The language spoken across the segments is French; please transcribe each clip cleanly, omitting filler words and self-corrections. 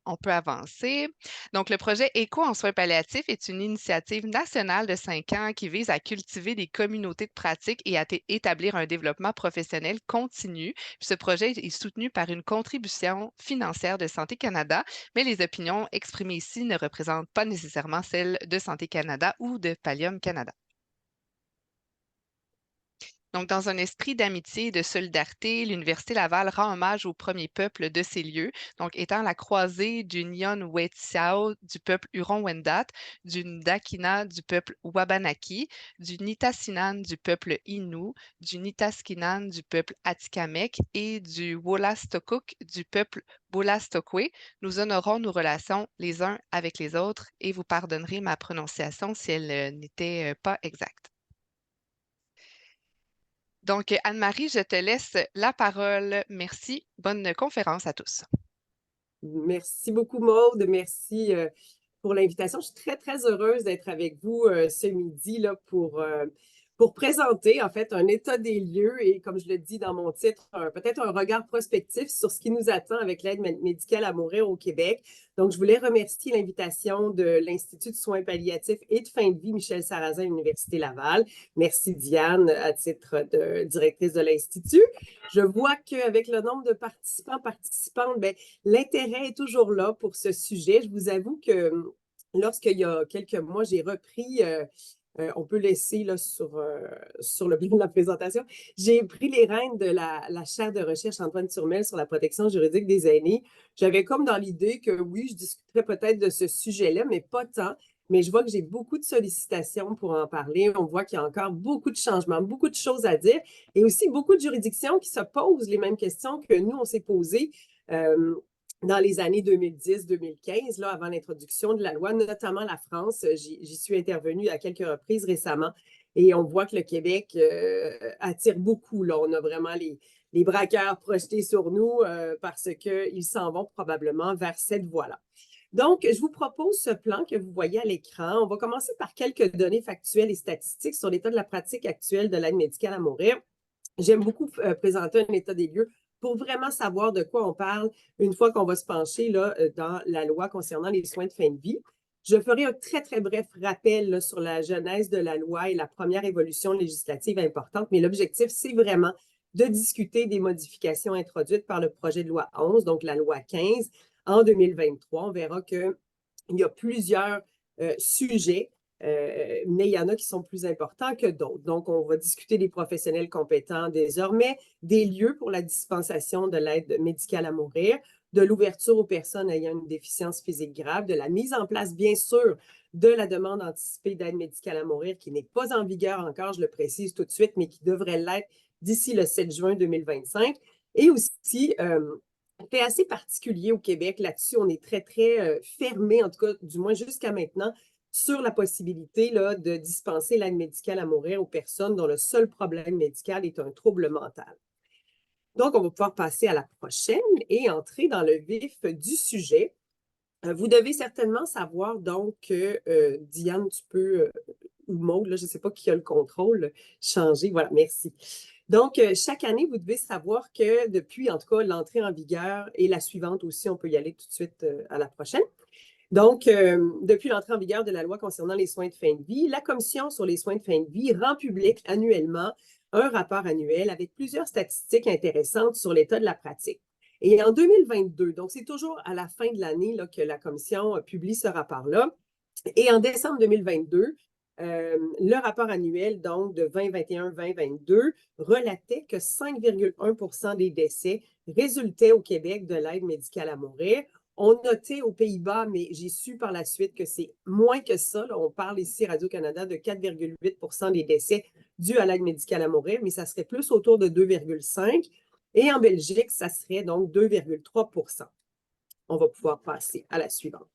On peut avancer. Donc, le projet Éco en soins palliatifs est une initiative nationale de 5 ans qui vise à cultiver des communautés de pratique et à établir un développement professionnel continu. Puis ce projet est soutenu par une contribution financière de Santé Canada, mais les opinions exprimées ici ne représentent pas nécessairement celles de Santé Canada ou de Pallium Canada. Donc, dans un esprit d'amitié et de solidarité, l'Université Laval rend hommage aux premiers peuples de ces lieux, donc étant la croisée du Nyon Wetsiao du peuple Huron-Wendat, du Ndakina du peuple Wabanaki, du Nitassinan du peuple Innu, du Nitaskinan du peuple Atikamekw et du Wolastoquk du peuple Wolastoqwe. Nous honorons nos relations les uns avec les autres et vous pardonnerez ma prononciation si elle n'était pas exacte. Donc, Anne-Marie, je te laisse la parole. Merci. Bonne conférence à tous. Merci beaucoup, Maude. Merci pour l'invitation. Je suis très, très heureuse d'être avec vous ce midi là, pour présenter en fait un état des lieux et, comme je le dis dans mon titre, peut-être un regard prospectif sur ce qui nous attend avec l'aide médicale à mourir au Québec. Donc, je voulais remercier l'invitation de l'Institut de soins palliatifs et de fin de vie Michel Sarrazin à l'Université Laval. Merci, Diane, à titre de directrice de l'Institut. Je vois qu'avec le nombre de participantes, ben, l'intérêt est toujours là pour ce sujet. Je vous avoue que lorsqu'il y a quelques mois, j'ai repris, on peut laisser là, sur le plan de la présentation, j'ai pris les rênes de la chaire de recherche Antoine Turmel sur la protection juridique des aînés. J'avais comme dans l'idée que oui, je discuterais peut-être de ce sujet-là, mais pas tant. Mais je vois que j'ai beaucoup de sollicitations pour en parler. On voit qu'il y a encore beaucoup de changements, beaucoup de choses à dire et aussi beaucoup de juridictions qui se posent les mêmes questions que nous, on s'est posées. Euh, dans les années 2010-2015, là, avant l'introduction de la loi, notamment la France. J'y suis intervenue à quelques reprises récemment et on voit que le Québec attire beaucoup. Là. On a vraiment les braqueurs projetés sur nous parce qu'ils s'en vont probablement vers cette voie-là. Donc, je vous propose ce plan que vous voyez à l'écran. On va commencer par quelques données factuelles et statistiques sur l'état de la pratique actuelle de l'aide médicale à mourir. J'aime beaucoup présenter un état des lieux pour vraiment savoir de quoi on parle une fois qu'on va se pencher là, dans la loi concernant les soins de fin de vie. Je ferai un très, très bref rappel là, sur la genèse de la loi et la première évolution législative importante, mais l'objectif, c'est vraiment de discuter des modifications introduites par le projet de loi 11, donc la loi 15, en 2023. On verra qu'il y a plusieurs sujets mais il y en a qui sont plus importants que d'autres. Donc, on va discuter des professionnels compétents désormais, des lieux pour la dispensation de l'aide médicale à mourir, de l'ouverture aux personnes ayant une déficience physique grave, de la mise en place, bien sûr, de la demande anticipée d'aide médicale à mourir qui n'est pas en vigueur encore, je le précise tout de suite, mais qui devrait l'être d'ici le 7 juin 2025. Et aussi, fait assez particulier au Québec. Là-dessus, on est très, très fermé, en tout cas, du moins jusqu'à maintenant, sur la possibilité là, de dispenser l'aide médicale à mourir aux personnes dont le seul problème médical est un trouble mental. Donc, on va pouvoir passer à la prochaine et entrer dans le vif du sujet. Vous devez certainement savoir donc que, Diane, tu peux, ou Maud, là, je ne sais pas qui a le contrôle, changer. Voilà, merci. Donc, chaque année, vous devez savoir que depuis, en tout cas, l'entrée en vigueur et la suivante aussi, on peut y aller tout de suite à la prochaine. Donc, depuis l'entrée en vigueur de la loi concernant les soins de fin de vie, la Commission sur les soins de fin de vie rend public annuellement un rapport annuel avec plusieurs statistiques intéressantes sur l'état de la pratique. Et en 2022, donc c'est toujours à la fin de l'année que la Commission publie ce rapport-là, et en décembre 2022, le rapport annuel donc de 2021-2022 relatait que 5,1 % des décès résultaient au Québec de l'aide médicale à mourir. On notait aux Pays-Bas, mais j'ai su par la suite que c'est moins que ça. Là, on parle ici, Radio-Canada, de 4,8 % des décès dus à l'aide médicale à mourir, mais ça serait plus autour de 2,5 %. Et en Belgique, ça serait donc 2,3 %. On va pouvoir passer à la suivante.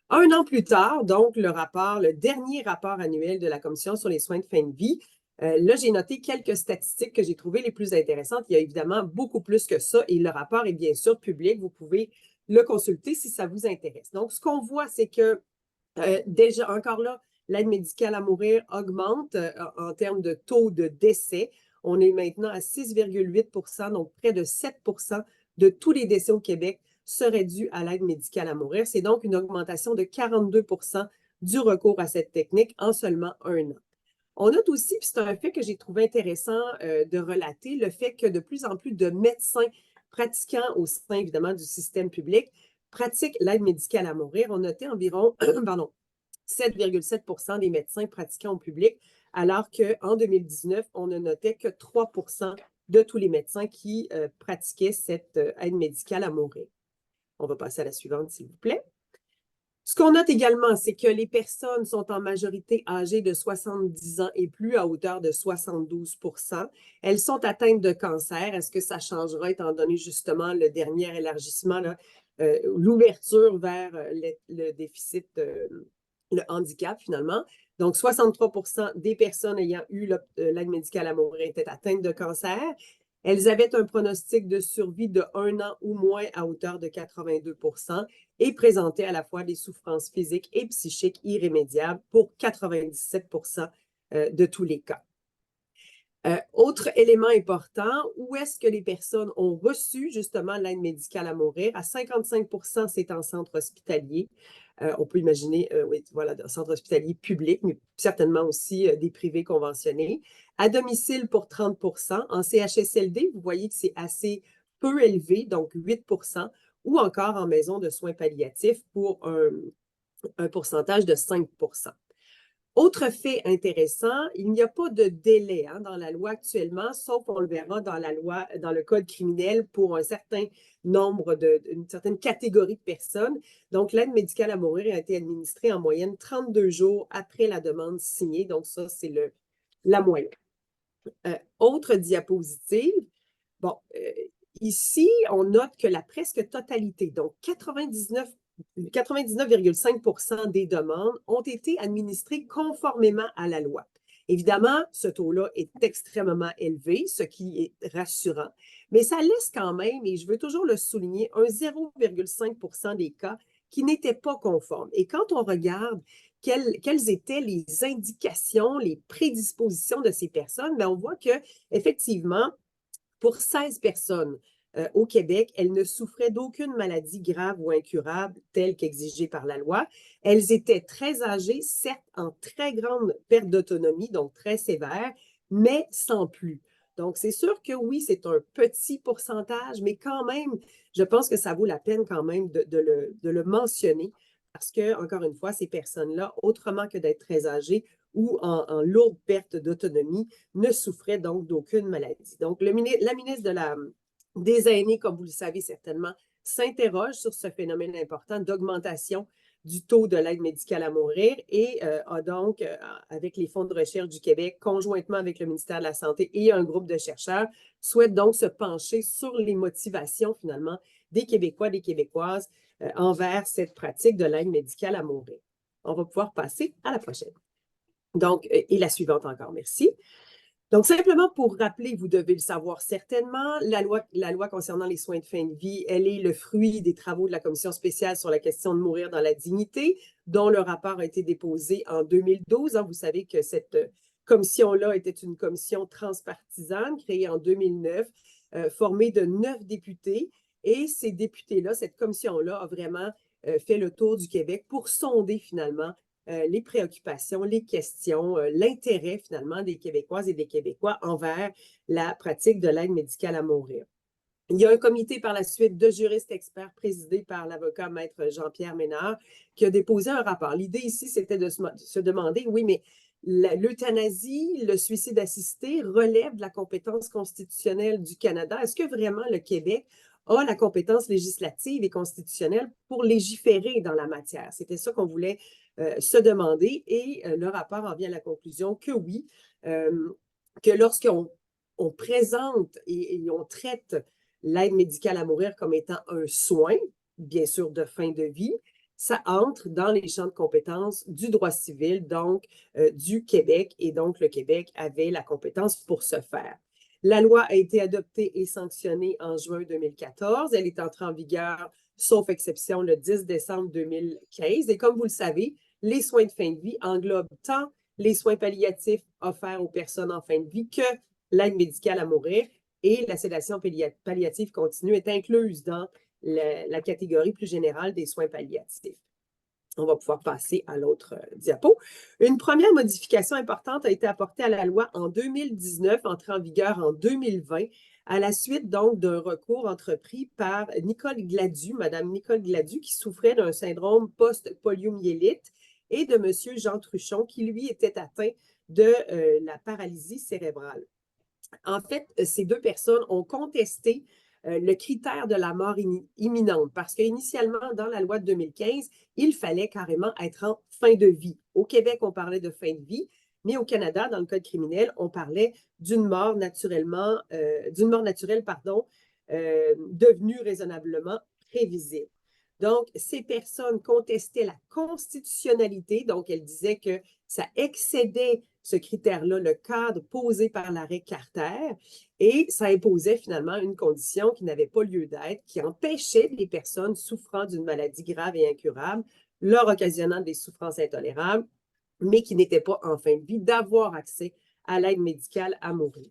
Un an plus tard, donc, le dernier rapport annuel de la Commission sur les soins de fin de vie, là, j'ai noté quelques statistiques que j'ai trouvées les plus intéressantes. Il y a évidemment beaucoup plus que ça et le rapport est bien sûr public. Vous pouvez le consulter si ça vous intéresse. Donc, ce qu'on voit, c'est que déjà, encore là, l'aide médicale à mourir augmente en termes de taux de décès. On est maintenant à 6,8 %, donc près de 7 % de tous les décès au Québec serait due à l'aide médicale à mourir. C'est donc une augmentation de 42 du recours à cette technique en seulement un an. On note aussi, puis c'est un fait que j'ai trouvé intéressant de relater, le fait que de plus en plus de médecins pratiquants au sein, évidemment, du système public pratiquent l'aide médicale à mourir. On notait environ 7,7 des médecins pratiquants au public, alors qu'en 2019, on ne notait que 3 de tous les médecins qui pratiquaient cette aide médicale à mourir. On va passer à la suivante, s'il vous plaît. Ce qu'on note également, c'est que les personnes sont en majorité âgées de 70 ans et plus, à hauteur de 72 Elles sont atteintes de cancer. Est-ce que ça changera étant donné justement le dernier élargissement, l'ouverture vers le déficit, le handicap finalement? Donc, 63 des personnes ayant eu l'aide médicale à mourir étaient atteintes de cancer. Elles avaient un pronostic de survie de 1 an ou moins à hauteur de 82 et présentaient à la fois des souffrances physiques et psychiques irrémédiables pour 97 de tous les cas. Autre élément important, où est-ce que les personnes ont reçu justement l'aide médicale à mourir? À 55 c'est en centre hospitalier. On peut imaginer, oui, voilà, un centre hospitalier public, mais certainement aussi des privés conventionnés. À domicile pour 30 en CHSLD, vous voyez que c'est assez peu élevé, donc 8 ou encore en maison de soins palliatifs pour un pourcentage de 5 Autre fait intéressant, il n'y a pas de délai dans la loi actuellement, sauf on le verra dans la loi, dans le code criminel pour un certain nombre une certaine catégorie de personnes. Donc, l'aide médicale à mourir a été administrée en moyenne 32 jours après la demande signée. Donc, ça, c'est la moyenne. Autre diapositive. Bon, ici, on note que la presque totalité, donc 99,5 des demandes ont été administrées conformément à la loi. Évidemment, ce taux-là est extrêmement élevé, ce qui est rassurant, mais ça laisse quand même, et je veux toujours le souligner, un 0,5 des cas qui n'étaient pas conformes. Et quand on regarde quelles étaient les indications, les prédispositions de ces personnes, bien, on voit qu'effectivement, pour 16 personnes au Québec, elles ne souffraient d'aucune maladie grave ou incurable telle qu'exigée par la loi. Elles étaient très âgées, certes en très grande perte d'autonomie, donc très sévère, mais sans plus. Donc, c'est sûr que oui, c'est un petit pourcentage, mais quand même, je pense que ça vaut la peine quand même de le mentionner parce que, encore une fois, ces personnes-là, autrement que d'être très âgées ou en lourde perte d'autonomie, ne souffraient donc d'aucune maladie. Donc, la ministre des Aînés, comme vous le savez certainement, s'interroge sur ce phénomène important d'augmentation du taux de l'aide médicale à mourir et a donc, avec les fonds de recherche du Québec, conjointement avec le ministère de la Santé et un groupe de chercheurs, souhaite donc se pencher sur les motivations finalement des Québécois, des Québécoises envers cette pratique de l'aide médicale à mourir. On va pouvoir passer à la prochaine. Donc, et la suivante encore, merci. Donc, simplement pour rappeler, vous devez le savoir certainement, la loi concernant les soins de fin de vie, elle est le fruit des travaux de la Commission spéciale sur la question de mourir dans la dignité, dont le rapport a été déposé en 2012. Vous savez que cette commission-là était une commission transpartisane créée en 2009, formée de 9 députés. Et ces députés-là, cette commission-là a vraiment fait le tour du Québec pour sonder finalement les préoccupations, les questions, l'intérêt finalement des Québécoises et des Québécois envers la pratique de l'aide médicale à mourir. Il y a un comité par la suite de juristes experts présidé par l'avocat maître Jean-Pierre Ménard qui a déposé un rapport. L'idée ici, c'était de se demander, oui, mais l'euthanasie, le suicide assisté relève de la compétence constitutionnelle du Canada. Est-ce que vraiment le Québec a la compétence législative et constitutionnelle pour légiférer dans la matière? C'était ça qu'on voulait se demander et le rapport en vient à la conclusion que oui, que lorsqu'on présente et on traite l'aide médicale à mourir comme étant un soin, bien sûr de fin de vie, ça entre dans les champs de compétences du droit civil, donc du Québec, et donc le Québec avait la compétence pour ce faire. La loi a été adoptée et sanctionnée en juin 2014. Elle est entrée en vigueur, sauf exception, le 10 décembre 2015. Et comme vous le savez, les soins de fin de vie englobent tant les soins palliatifs offerts aux personnes en fin de vie que l'aide médicale à mourir. Et la sédation palliative continue est incluse dans la catégorie plus générale des soins palliatifs. On va pouvoir passer à l'autre diapo. Une première modification importante a été apportée à la loi en 2019, entrée en vigueur en 2020, à la suite donc d'un recours entrepris par Nicole Gladu, Madame Nicole Gladu, qui souffrait d'un syndrome post-poliomyélite, et de Monsieur Jean Truchon, qui lui était atteint de la paralysie cérébrale. En fait, ces deux personnes ont contesté le critère de la mort imminente parce qu'initialement, dans la loi de 2015, il fallait carrément être en fin de vie. Au Québec, on parlait de fin de vie, mais au Canada, dans le code criminel, on parlait d'une mort naturelle, devenue raisonnablement prévisible. Donc, ces personnes contestaient la constitutionnalité, donc elles disaient que ça excédait ce critère-là, le cadre posé par l'arrêt Carter, et ça imposait finalement une condition qui n'avait pas lieu d'être, qui empêchait les personnes souffrant d'une maladie grave et incurable, leur occasionnant des souffrances intolérables, mais qui n'étaient pas en fin de vie, d'avoir accès à l'aide médicale à mourir.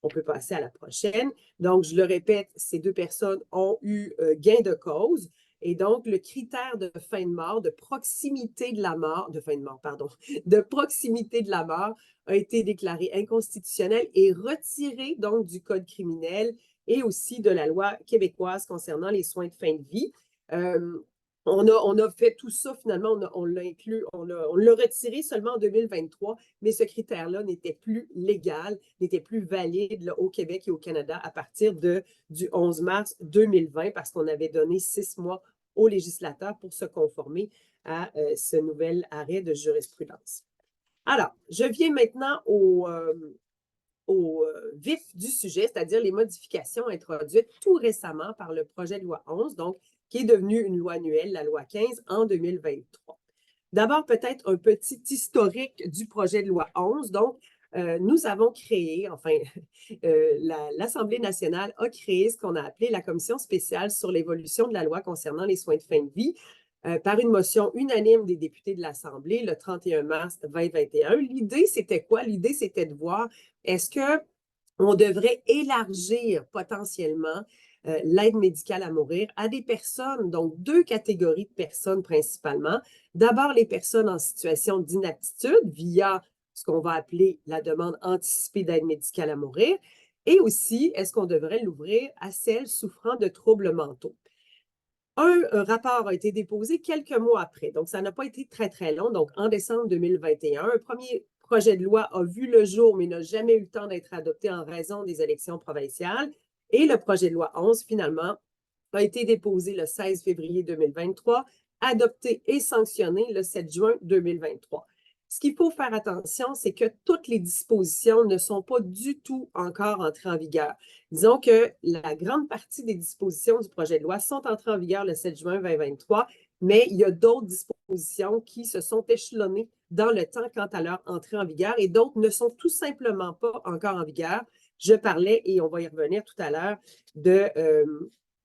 On peut passer à la prochaine. Donc, je le répète, ces deux personnes ont eu gain de cause. Et donc, le critère de fin de mort, de proximité de la mort, de proximité de la mort a été déclaré inconstitutionnel et retiré donc du Code criminel et aussi de la loi québécoise concernant les soins de fin de vie. On a fait tout ça, finalement, on l'a inclus, on l'a retiré seulement en 2023, mais ce critère-là n'était plus légal, n'était plus valide là, au Québec et au Canada à partir du 11 mars 2020 parce qu'on avait donné 6 mois aux législateurs pour se conformer à ce nouvel arrêt de jurisprudence. Alors, je viens maintenant au vif du sujet, c'est-à-dire les modifications introduites tout récemment par le projet de loi 11, donc qui est devenue une loi annuelle, la loi 15, en 2023. D'abord, peut-être un petit historique du projet de loi 11. Donc, nous avons créé, l'Assemblée nationale a créé ce qu'on a appelé la Commission spéciale sur l'évolution de la loi concernant les soins de fin de vie par une motion unanime des députés de l'Assemblée le 31 mars 2021. L'idée, c'était quoi? L'idée, c'était de voir est-ce qu'on devrait élargir potentiellement l'aide médicale à mourir à des personnes, donc 2 catégories de personnes principalement. D'abord, les personnes en situation d'inaptitude via ce qu'on va appeler la demande anticipée d'aide médicale à mourir. Et aussi, est-ce qu'on devrait l'ouvrir à celles souffrant de troubles mentaux? Un rapport a été déposé quelques mois après, donc ça n'a pas été très, très long. Donc, en décembre 2021, un premier projet de loi a vu le jour, mais n'a jamais eu le temps d'être adopté en raison des élections provinciales. Et le projet de loi 11, finalement, a été déposé le 16 février 2023, adopté et sanctionné le 7 juin 2023. Ce qu'il faut faire attention, c'est que toutes les dispositions ne sont pas du tout encore entrées en vigueur. Disons que la grande partie des dispositions du projet de loi sont entrées en vigueur le 7 juin 2023, mais il y a d'autres dispositions qui se sont échelonnées dans le temps quant à leur entrée en vigueur et d'autres ne sont tout simplement pas encore en vigueur. Je parlais, et on va y revenir tout à l'heure, de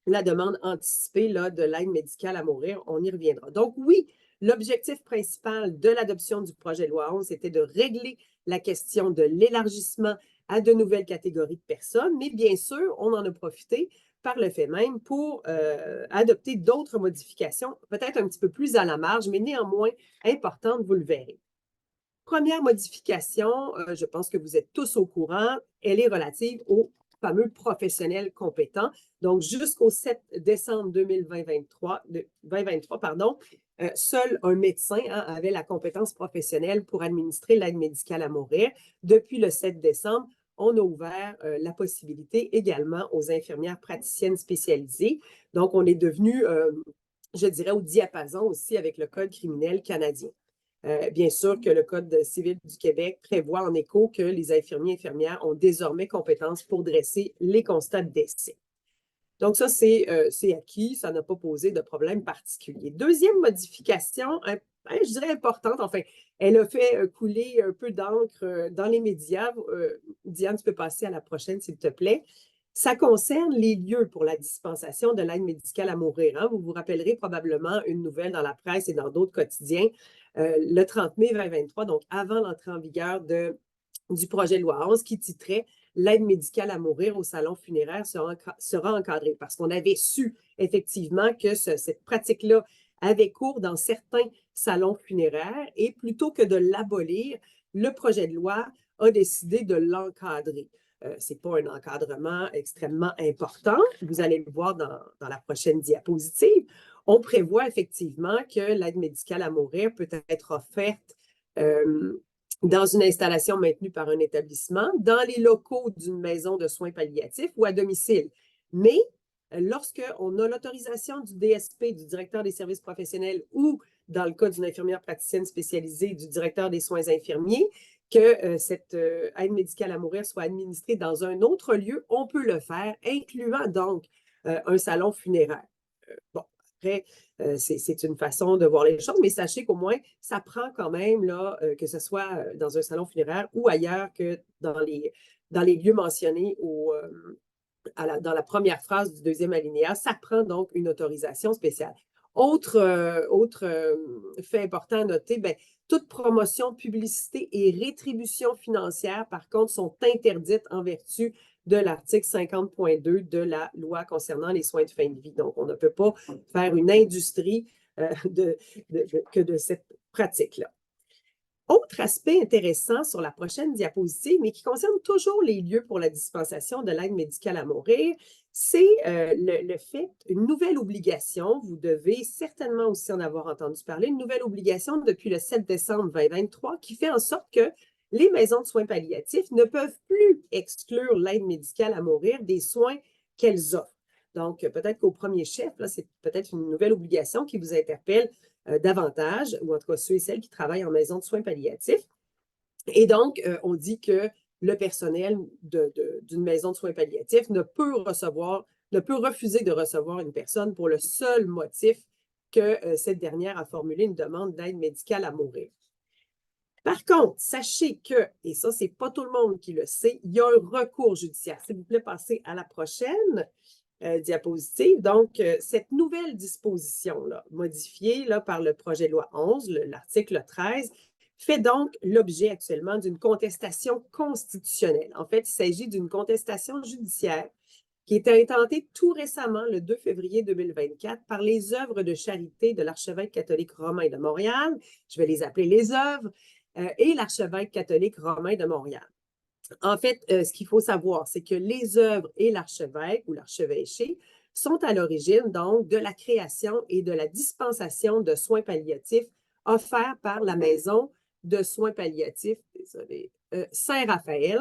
la demande anticipée là, de l'aide médicale à mourir. On y reviendra. Donc oui, l'objectif principal de l'adoption du projet de loi 11, c'était de régler la question de l'élargissement à de nouvelles catégories de personnes, mais bien sûr, on en a profité par le fait même pour adopter d'autres modifications, peut-être un petit peu plus à la marge, mais néanmoins importantes, vous le verrez. Première modification, je pense que vous êtes tous au courant, elle est relative aux fameux professionnels compétents. Donc, jusqu'au 7 décembre 2023, seul un médecin avait la compétence professionnelle pour administrer l'aide médicale à mourir. Depuis le 7 décembre, on a ouvert la possibilité également aux infirmières praticiennes spécialisées. Donc, on est devenu, je dirais, au diapason aussi avec le Code criminel canadien. Bien sûr que le Code civil du Québec prévoit en écho que les infirmiers et infirmières ont désormais compétence pour dresser les constats de décès. Donc ça, c'est acquis, ça n'a pas posé de problème particulier. Deuxième modification, je dirais importante, enfin, elle a fait couler un peu d'encre dans les médias. Diane, tu peux passer à la prochaine, s'il te plaît. Ça concerne les lieux pour la dispensation de l'aide médicale à mourir. Hein. Vous vous rappellerez probablement une nouvelle dans la presse et dans d'autres quotidiens. Le 30 mai 2023, donc avant l'entrée en vigueur du projet de loi 11, qui titrait « l'aide médicale à mourir au salon funéraire sera encadrée. Parce qu'on avait su effectivement que cette pratique-là avait cours dans certains salons funéraires et plutôt que de l'abolir, le projet de loi a décidé de l'encadrer. Ce n'est pas un encadrement extrêmement important. Vous allez le voir dans la prochaine diapositive. On prévoit effectivement que l'aide médicale à mourir peut être offerte dans une installation maintenue par un établissement, dans les locaux d'une maison de soins palliatifs ou à domicile. Mais lorsqu'on a l'autorisation du DSP, du directeur des services professionnels, ou dans le cas d'une infirmière praticienne spécialisée, du directeur des soins infirmiers, que cette aide médicale à mourir soit administrée dans un autre lieu, on peut le faire, incluant donc un salon funéraire. Bon, après, c'est une façon de voir les choses, mais sachez qu'au moins, ça prend quand même, là, que ce soit dans un salon funéraire ou ailleurs que dans les lieux mentionnés dans la première phrase du deuxième alinéa, ça prend donc une autorisation spéciale. Autre fait important à noter, bien, toute promotion, publicité et rétribution financière, par contre, sont interdites en vertu de l'article 50.2 de la loi concernant les soins de fin de vie. Donc, on ne peut pas faire une industrie que de cette pratique-là. Autre aspect intéressant sur la prochaine diapositive, mais qui concerne toujours les lieux pour la dispensation de l'aide médicale à mourir, c'est le fait, une nouvelle obligation, vous devez certainement aussi en avoir entendu parler, une nouvelle obligation depuis le 7 décembre 2023 qui fait en sorte que les maisons de soins palliatifs ne peuvent plus exclure l'aide médicale à mourir des soins qu'elles offrent. Donc, peut-être qu'au premier chef, là, c'est peut-être une nouvelle obligation qui vous interpelle davantage, ou en tout cas ceux et celles qui travaillent en maison de soins palliatifs. Et donc, on dit que le personnel d'une maison de soins palliatifs ne peut refuser de recevoir une personne pour le seul motif que cette dernière a formulé une demande d'aide médicale à mourir. Par contre, sachez que, et ça, c'est pas tout le monde qui le sait, il y a un recours judiciaire. S'il vous plaît, passez à la prochaine diapositive. Donc, cette nouvelle disposition-là, modifiée là, par le projet de loi 11, l'article 13, fait donc l'objet actuellement d'une contestation constitutionnelle. En fait, il s'agit d'une contestation judiciaire qui a été intentée tout récemment, le 2 février 2024, par les œuvres de charité de l'archevêque catholique romain de Montréal, je vais les appeler les œuvres, et l'archevêque catholique romain de Montréal. En fait, ce qu'il faut savoir, c'est que les œuvres et l'archevêque ou l'archevêché sont à l'origine donc de la création et de la dispensation de soins palliatifs offerts par la maison de soins palliatifs Saint-Raphaël,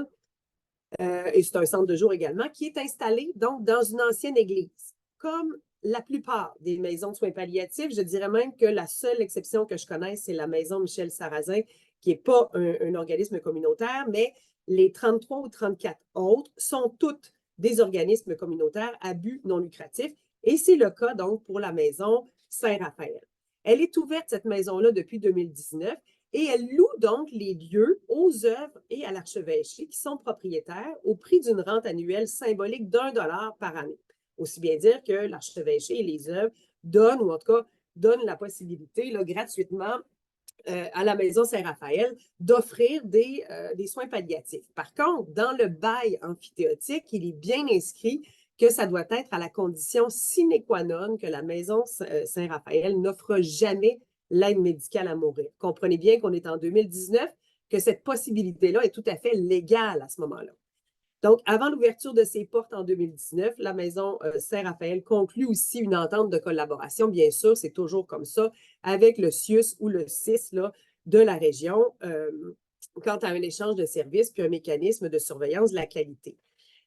et c'est un centre de jour également, qui est installé donc dans une ancienne église. Comme la plupart des maisons de soins palliatifs, je dirais même que la seule exception que je connaisse, c'est la maison Michel Sarrazin, qui n'est pas un organisme communautaire, mais les 33 ou 34 autres sont toutes des organismes communautaires à but non lucratif, et c'est le cas donc pour la maison Saint-Raphaël. Elle est ouverte, cette maison-là, depuis 2019, et elle loue donc les lieux aux œuvres et à l'archevêché qui sont propriétaires au prix d'une rente annuelle symbolique d'$1 par année. Aussi bien dire que l'archevêché et les œuvres donnent, ou en tout cas donnent la possibilité là, gratuitement à la maison Saint-Raphaël d'offrir des soins palliatifs. Par contre, dans le bail emphytéotique, il est bien inscrit que ça doit être à la condition sine qua non que la maison Saint-Raphaël n'offre jamais l'aide médicale à mourir. Comprenez bien qu'on est en 2019, que cette possibilité-là est tout à fait légale à ce moment-là. Donc, avant l'ouverture de ses portes en 2019, la maison Saint-Raphaël conclut aussi une entente de collaboration, bien sûr, c'est toujours comme ça, avec le CIUS ou le CIS là, de la région quant à un échange de services puis un mécanisme de surveillance de la qualité.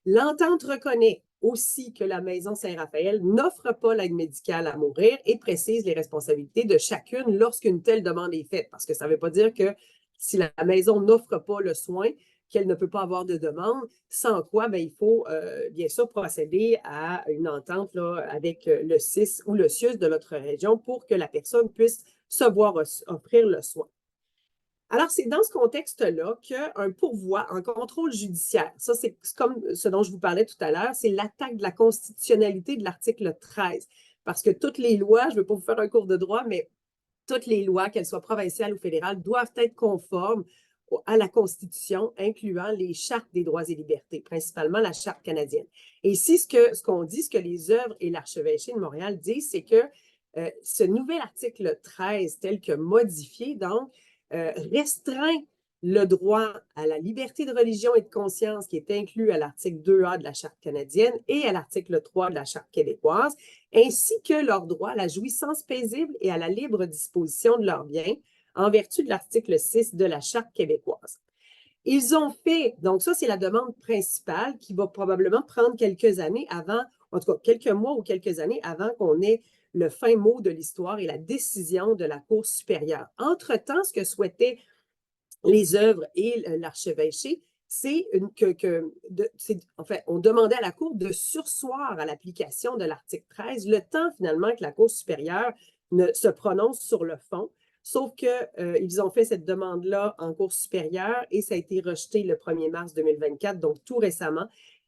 L'entente reconnaît aussi que la maison Saint-Raphaël n'offre pas l'aide médicale à mourir et précise les responsabilités de chacune lorsqu'une telle demande est faite, parce que ça ne veut pas dire que si la maison n'offre pas le soin, qu'elle ne peut pas avoir de demande, sans quoi bien, il faut bien sûr procéder à une entente là, avec le CIS ou le CIUS de notre région pour que la personne puisse se voir offrir le soin. Alors, c'est dans ce contexte-là qu'un pourvoi en contrôle judiciaire, ça c'est comme ce dont je vous parlais tout à l'heure, c'est l'attaque de la constitutionnalité de l'article 13. Parce que toutes les lois, je ne veux pas vous faire un cours de droit, mais toutes les lois, qu'elles soient provinciales ou fédérales, doivent être conformes à la Constitution, incluant les chartes des droits et libertés, principalement la Charte canadienne. Et ici, ce qu'on dit, ce que les œuvres et l'archevêché de Montréal disent, c'est que ce nouvel article 13, tel que modifié, donc, restreint le droit à la liberté de religion et de conscience qui est inclus à l'article 2A de la Charte canadienne et à l'article 3 de la Charte québécoise, ainsi que leur droit à la jouissance paisible et à la libre disposition de leurs biens en vertu de l'article 6 de la Charte québécoise. Ils ont fait, donc ça c'est la demande principale qui va probablement prendre quelques années avant, en tout cas quelques mois ou quelques années avant qu'on ait le fin mot de l'histoire et la décision de la Cour supérieure. Entre-temps, ce que souhaitaient les œuvres et l'archevêché, c'est en fait, on demandait à la Cour de surseoir à l'application de l'article 13, le temps finalement que la Cour supérieure se prononce sur le fond. Sauf qu'ils ont fait cette demande-là en Cour supérieure et ça a été rejeté le 1er mars 2024, donc tout récemment.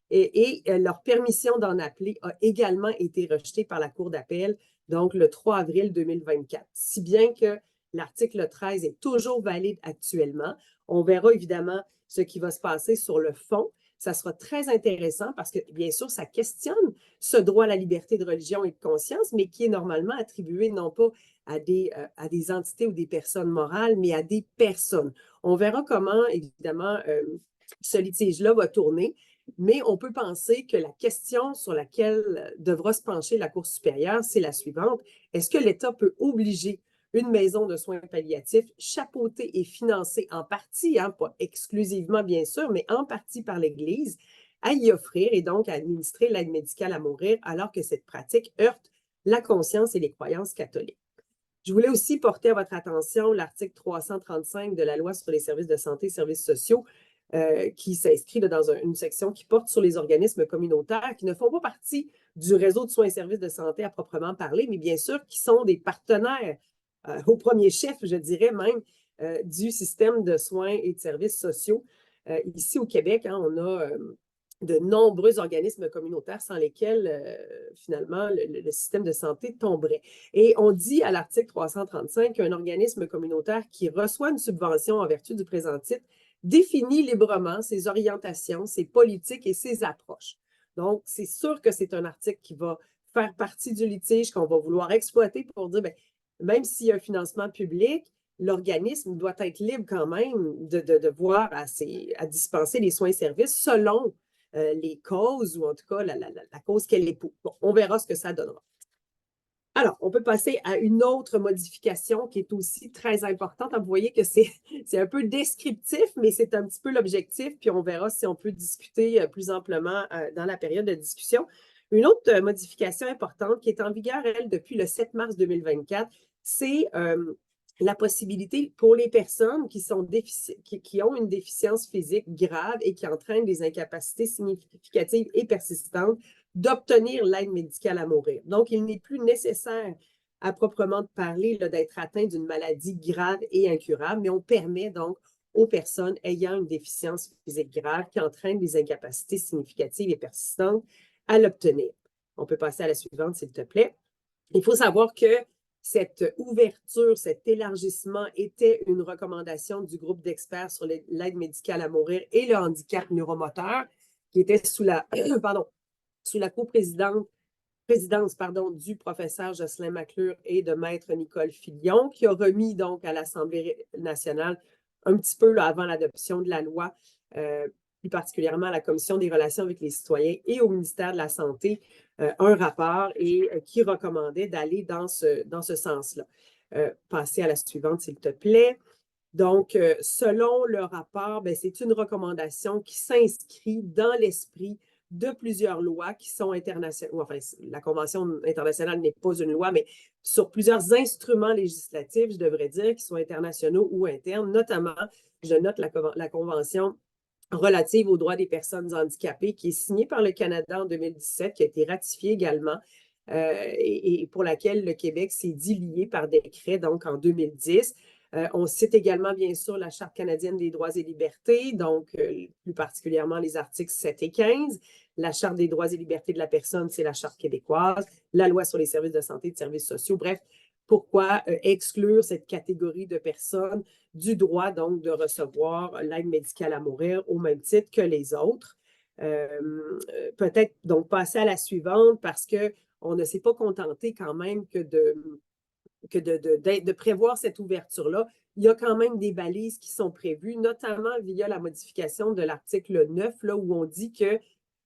Et leur permission d'en appeler a également été rejetée par la Cour d'appel, donc le 3 avril 2024. Si bien que l'article 13 est toujours valide actuellement. On verra évidemment ce qui va se passer sur le fond. Ça sera très intéressant parce que, bien sûr, ça questionne ce droit à la liberté de religion et de conscience, mais qui est normalement attribué non pas à des entités ou des personnes morales, mais à des personnes. On verra comment, évidemment, ce litige-là va tourner, mais on peut penser que la question sur laquelle devra se pencher la Cour supérieure, c'est la suivante. Est-ce que l'État peut obliger une maison de soins palliatifs chapeautée et financée en partie, hein, pas exclusivement bien sûr, mais en partie par l'Église, à y offrir et donc à administrer l'aide médicale à mourir alors que cette pratique heurte la conscience et les croyances catholiques. Je voulais aussi porter à votre attention l'article 335 de la Loi sur les services de santé et services sociaux qui s'inscrit dans une section qui porte sur les organismes communautaires qui ne font pas partie du réseau de soins et services de santé à proprement parler, mais bien sûr qui sont des partenaires au premier chef, je dirais même, du système de soins et de services sociaux. Ici au Québec, hein, on a de nombreux organismes communautaires sans lesquels, finalement, le système de santé tomberait. Et on dit à l'article 335 qu'un organisme communautaire qui reçoit une subvention en vertu du présent titre définit librement ses orientations, ses politiques et ses approches. Donc, c'est sûr que c'est un article qui va faire partie du litige qu'on va vouloir exploiter pour dire, bien, même s'il y a un financement public, l'organisme doit être libre quand même de voir à dispenser les soins et services selon les causes ou en tout cas la cause qu'elle épouse. Bon, on verra ce que ça donnera. Alors, on peut passer à une autre modification qui est aussi très importante. Vous voyez que c'est un peu descriptif, mais c'est un petit peu l'objectif, puis on verra si on peut discuter plus amplement dans la période de discussion. Une autre modification importante qui est en vigueur, elle, depuis le 7 mars 2024, c'est la possibilité pour les personnes qui ont une déficience physique grave et qui entraînent des incapacités significatives et persistantes d'obtenir l'aide médicale à mourir. Donc, il n'est plus nécessaire, à proprement parler, d'être atteint d'une maladie grave et incurable, mais on permet donc aux personnes ayant une déficience physique grave qui entraîne des incapacités significatives et persistantes à l'obtenir. On peut passer à la suivante, s'il te plaît. Il faut savoir que cette ouverture, cet élargissement était une recommandation du groupe d'experts sur l'aide médicale à mourir et le handicap neuromoteur qui était sous la coprésidence du professeur Jocelyn McClure et de maître Nicole Filion, qui a remis donc à l'Assemblée nationale un petit peu là, avant l'adoption de la loi, plus particulièrement à la Commission des relations avec les citoyens et au ministère de la Santé, un rapport et qui recommandait d'aller dans ce sens-là. Passer à la suivante, s'il te plaît. Donc, selon le rapport, c'est une recommandation qui s'inscrit dans l'esprit de plusieurs lois qui sont internationales. Enfin, la Convention internationale n'est pas une loi, mais sur plusieurs instruments législatifs, je devrais dire, qui sont internationaux ou internes. Notamment, je note la Convention relative aux droits des personnes handicapées qui est signée par le Canada en 2017, qui a été ratifiée également et pour laquelle le Québec s'est dit lié par décret, donc en 2010. On cite également, bien sûr, la Charte canadienne des droits et libertés, donc plus particulièrement les articles 7 et 15. La Charte des droits et libertés de la personne, c'est la Charte québécoise. La Loi sur les services de santé et de services sociaux. Bref, pourquoi exclure cette catégorie de personnes du droit donc de recevoir l'aide médicale à mourir au même titre que les autres. Peut-être donc passer à la suivante parce qu'on ne s'est pas contenté quand même que de prévoir cette ouverture-là. Il y a quand même des balises qui sont prévues, notamment via la modification de l'article 9, là, où on dit que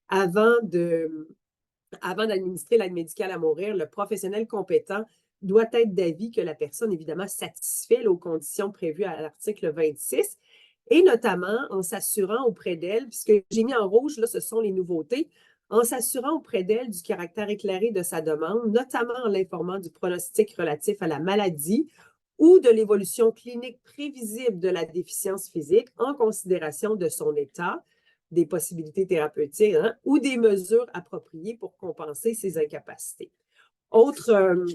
avant d'administrer l'aide médicale à mourir, le professionnel compétent doit être d'avis que la personne, évidemment, satisfait aux conditions prévues à l'article 26, et notamment en s'assurant auprès d'elle, puisque j'ai mis en rouge, là, ce sont les nouveautés, en s'assurant auprès d'elle du caractère éclairé de sa demande, notamment en l'informant du pronostic relatif à la maladie ou de l'évolution clinique prévisible de la déficience physique en considération de son état, des possibilités thérapeutiques ou des mesures appropriées pour compenser ses incapacités. Autre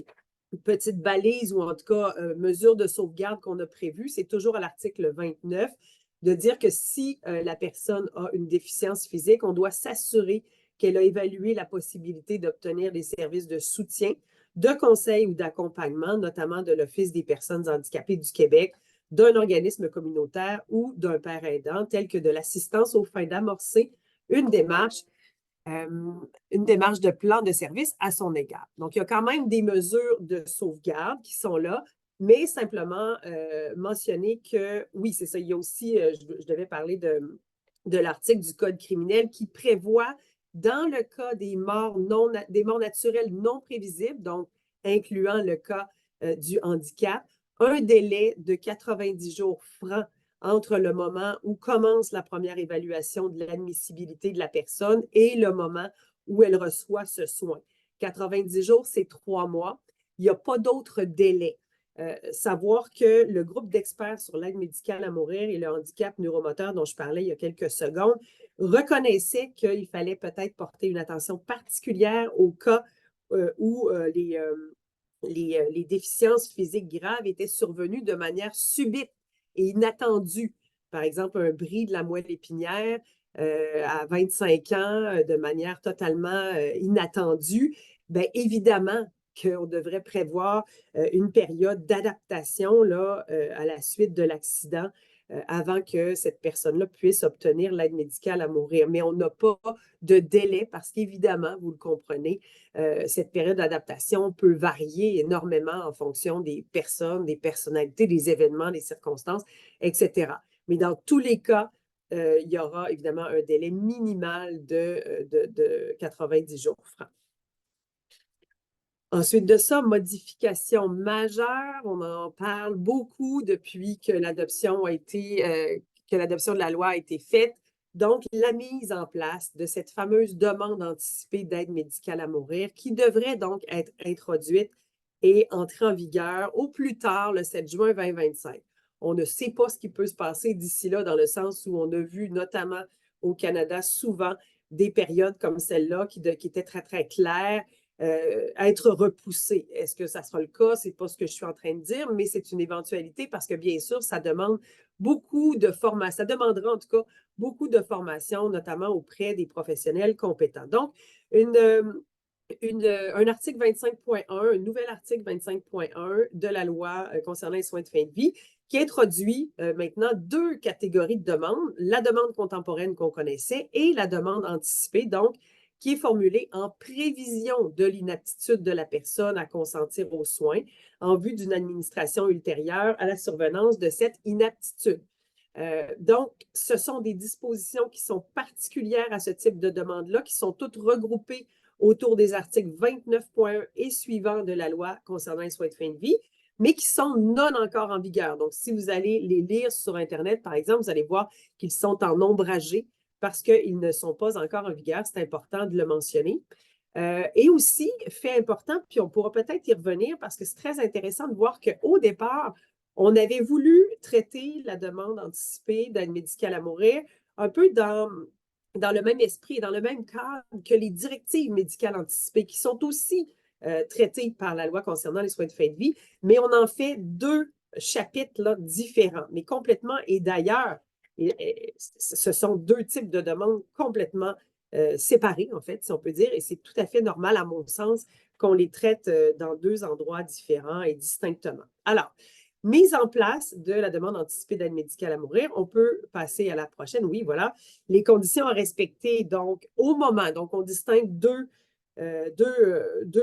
petite balise ou en tout cas mesure de sauvegarde qu'on a prévue, c'est toujours à l'article 29, de dire que si la personne a une déficience physique, on doit s'assurer qu'elle a évalué la possibilité d'obtenir des services de soutien, de conseil ou d'accompagnement, notamment de l'Office des personnes handicapées du Québec, d'un organisme communautaire ou d'un père aidant, tel que de l'assistance aux fins d'amorcer une démarche de plan de service à son égard. Donc, il y a quand même des mesures de sauvegarde qui sont là, mais simplement mentionner que, oui, c'est ça, il y a aussi, je devais parler de l'article du Code criminel qui prévoit, dans le cas des morts naturelles non prévisibles, donc incluant le cas du handicap, un délai de 90 jours francs entre le moment où commence la première évaluation de l'admissibilité de la personne et le moment où elle reçoit ce soin. 90 jours, c'est 3 mois. Il n'y a pas d'autre délai. Savoir que le groupe d'experts sur l'aide médicale à mourir et le handicap neuromoteur dont je parlais il y a quelques secondes reconnaissait qu'il fallait peut-être porter une attention particulière au cas où les déficiences physiques graves étaient survenues de manière subite et inattendue. Par exemple, un bris de la moelle épinière à 25 ans de manière totalement inattendue. Bien, évidemment qu'on devrait prévoir une période d'adaptation à la suite de l'accident avant que cette personne-là puisse obtenir l'aide médicale à mourir. Mais on n'a pas de délai parce qu'évidemment, vous le comprenez, cette période d'adaptation peut varier énormément en fonction des personnes, des personnalités, des événements, des circonstances, etc. Mais dans tous les cas, il y aura évidemment un délai minimal de 90 jours francs. Ensuite de ça, modification majeure, on en parle beaucoup depuis que l'adoption de la loi a été faite. Donc, la mise en place de cette fameuse demande anticipée d'aide médicale à mourir qui devrait donc être introduite et entrer en vigueur au plus tard le 7 juin 2025. On ne sait pas ce qui peut se passer d'ici là, dans le sens où on a vu notamment au Canada souvent des périodes comme celle-là qui étaient très, très claires, être repoussées. Est-ce que ça sera le cas? Ce n'est pas ce que je suis en train de dire, mais c'est une éventualité parce que, bien sûr, ça demande beaucoup de formation. Ça demandera en tout cas beaucoup de formation, notamment auprès des professionnels compétents. Donc, un article 25.1, un nouvel article 25.1 de la loi concernant les soins de fin de vie qui introduit maintenant 2 catégories de demandes, la demande contemporaine qu'on connaissait et la demande anticipée, donc qui est formulée en prévision de l'inaptitude de la personne à consentir aux soins en vue d'une administration ultérieure à la survenance de cette inaptitude. Donc, ce sont des dispositions qui sont particulières à ce type de demande-là, qui sont toutes regroupées autour des articles 29.1 et suivants de la loi concernant les soins de fin de vie, mais qui sont non encore en vigueur. Donc, si vous allez les lire sur Internet, par exemple, vous allez voir qu'ils sont en ombragé parce qu'ils ne sont pas encore en vigueur. C'est important de le mentionner. Et aussi, fait important, puis on pourra peut-être y revenir parce que c'est très intéressant de voir qu'au départ, on avait voulu traiter la demande anticipée d'aide médicale à mourir un peu dans le même esprit et dans le même cadre que les directives médicales anticipées qui sont aussi traitées par la loi concernant les soins de fin de vie, mais on en fait 2 chapitres là, différents, mais complètement, et d'ailleurs, ce sont 2 types de demandes complètement séparés, en fait, si on peut dire, et c'est tout à fait normal, à mon sens, qu'on les traite dans 2 endroits différents et distinctement. Alors, mise en place de la demande anticipée d'aide médicale à mourir, on peut passer à la prochaine. Oui, voilà. Les conditions à respecter, donc, au moment. Donc, on distingue deux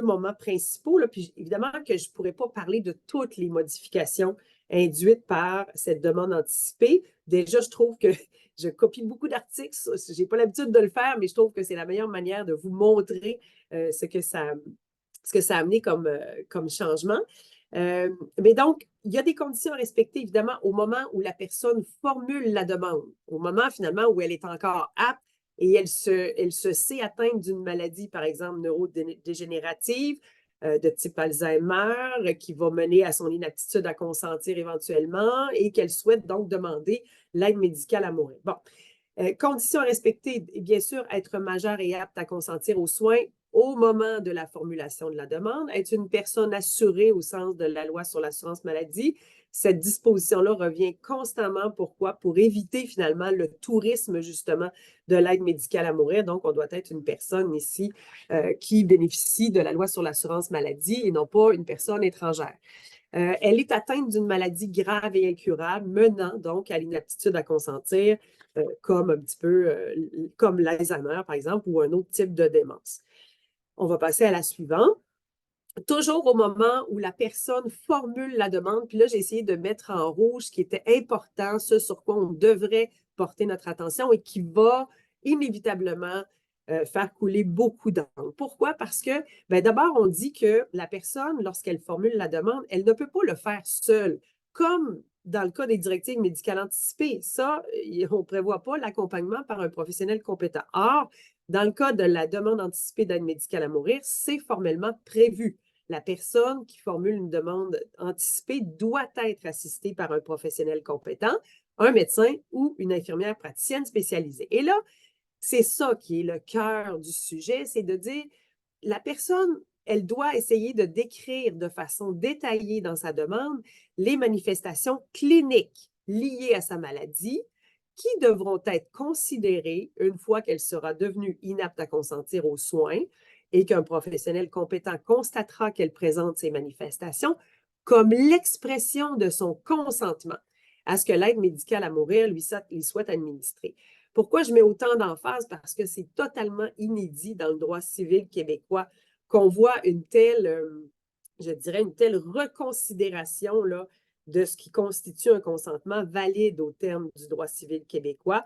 moments principaux. Là, puis évidemment que je ne pourrais pas parler de toutes les modifications induites par cette demande anticipée. Déjà, je trouve que je copie beaucoup d'articles. Je n'ai pas l'habitude de le faire, mais je trouve que c'est la meilleure manière de vous montrer ce que ça a amené comme changement. Mais donc, il y a des conditions à respecter, évidemment, au moment où la personne formule la demande, au moment finalement où elle est encore apte et elle se sait atteinte d'une maladie, par exemple, neurodégénérative, de type Alzheimer, qui va mener à son inaptitude à consentir éventuellement et qu'elle souhaite donc demander l'aide médicale à mourir. Bon, conditions à respecter, bien sûr, être majeur et apte à consentir aux soins au moment de la formulation de la demande, être une personne assurée au sens de la loi sur l'assurance maladie. Cette disposition-là revient constamment. Pourquoi? Pour éviter finalement le tourisme justement de l'aide médicale à mourir. Donc, on doit être une personne ici qui bénéficie de la loi sur l'assurance maladie et non pas une personne étrangère. Elle est atteinte d'une maladie grave et incurable, menant donc à l'inaptitude à consentir, comme un petit peu comme l'Alzheimer, par exemple, ou un autre type de démence. On va passer à la suivante. Toujours au moment où la personne formule la demande, puis là, j'ai essayé de mettre en rouge ce qui était important, ce sur quoi on devrait porter notre attention et qui va inévitablement faire couler beaucoup d'encre. Pourquoi? Parce que, d'abord, on dit que la personne, lorsqu'elle formule la demande, elle ne peut pas le faire seule, comme dans le cas des directives médicales anticipées. Ça, on ne prévoit pas l'accompagnement par un professionnel compétent. Or, dans le cas de la demande anticipée d'aide médicale à mourir, c'est formellement prévu. La personne qui formule une demande anticipée doit être assistée par un professionnel compétent, un médecin ou une infirmière praticienne spécialisée. Et là, c'est ça qui est le cœur du sujet, c'est de dire, la personne, elle doit essayer de décrire de façon détaillée dans sa demande les manifestations cliniques liées à sa maladie qui devront être considérées une fois qu'elle sera devenue inapte à consentir aux soins et qu'un professionnel compétent constatera qu'elle présente ces manifestations comme l'expression de son consentement à ce que l'aide médicale à mourir lui soit administrée. Pourquoi je mets autant d'emphase? Parce que c'est totalement inédit dans le droit civil québécois qu'on voit une telle, je dirais, une telle reconsidération là, de ce qui constitue un consentement valide au terme du droit civil québécois.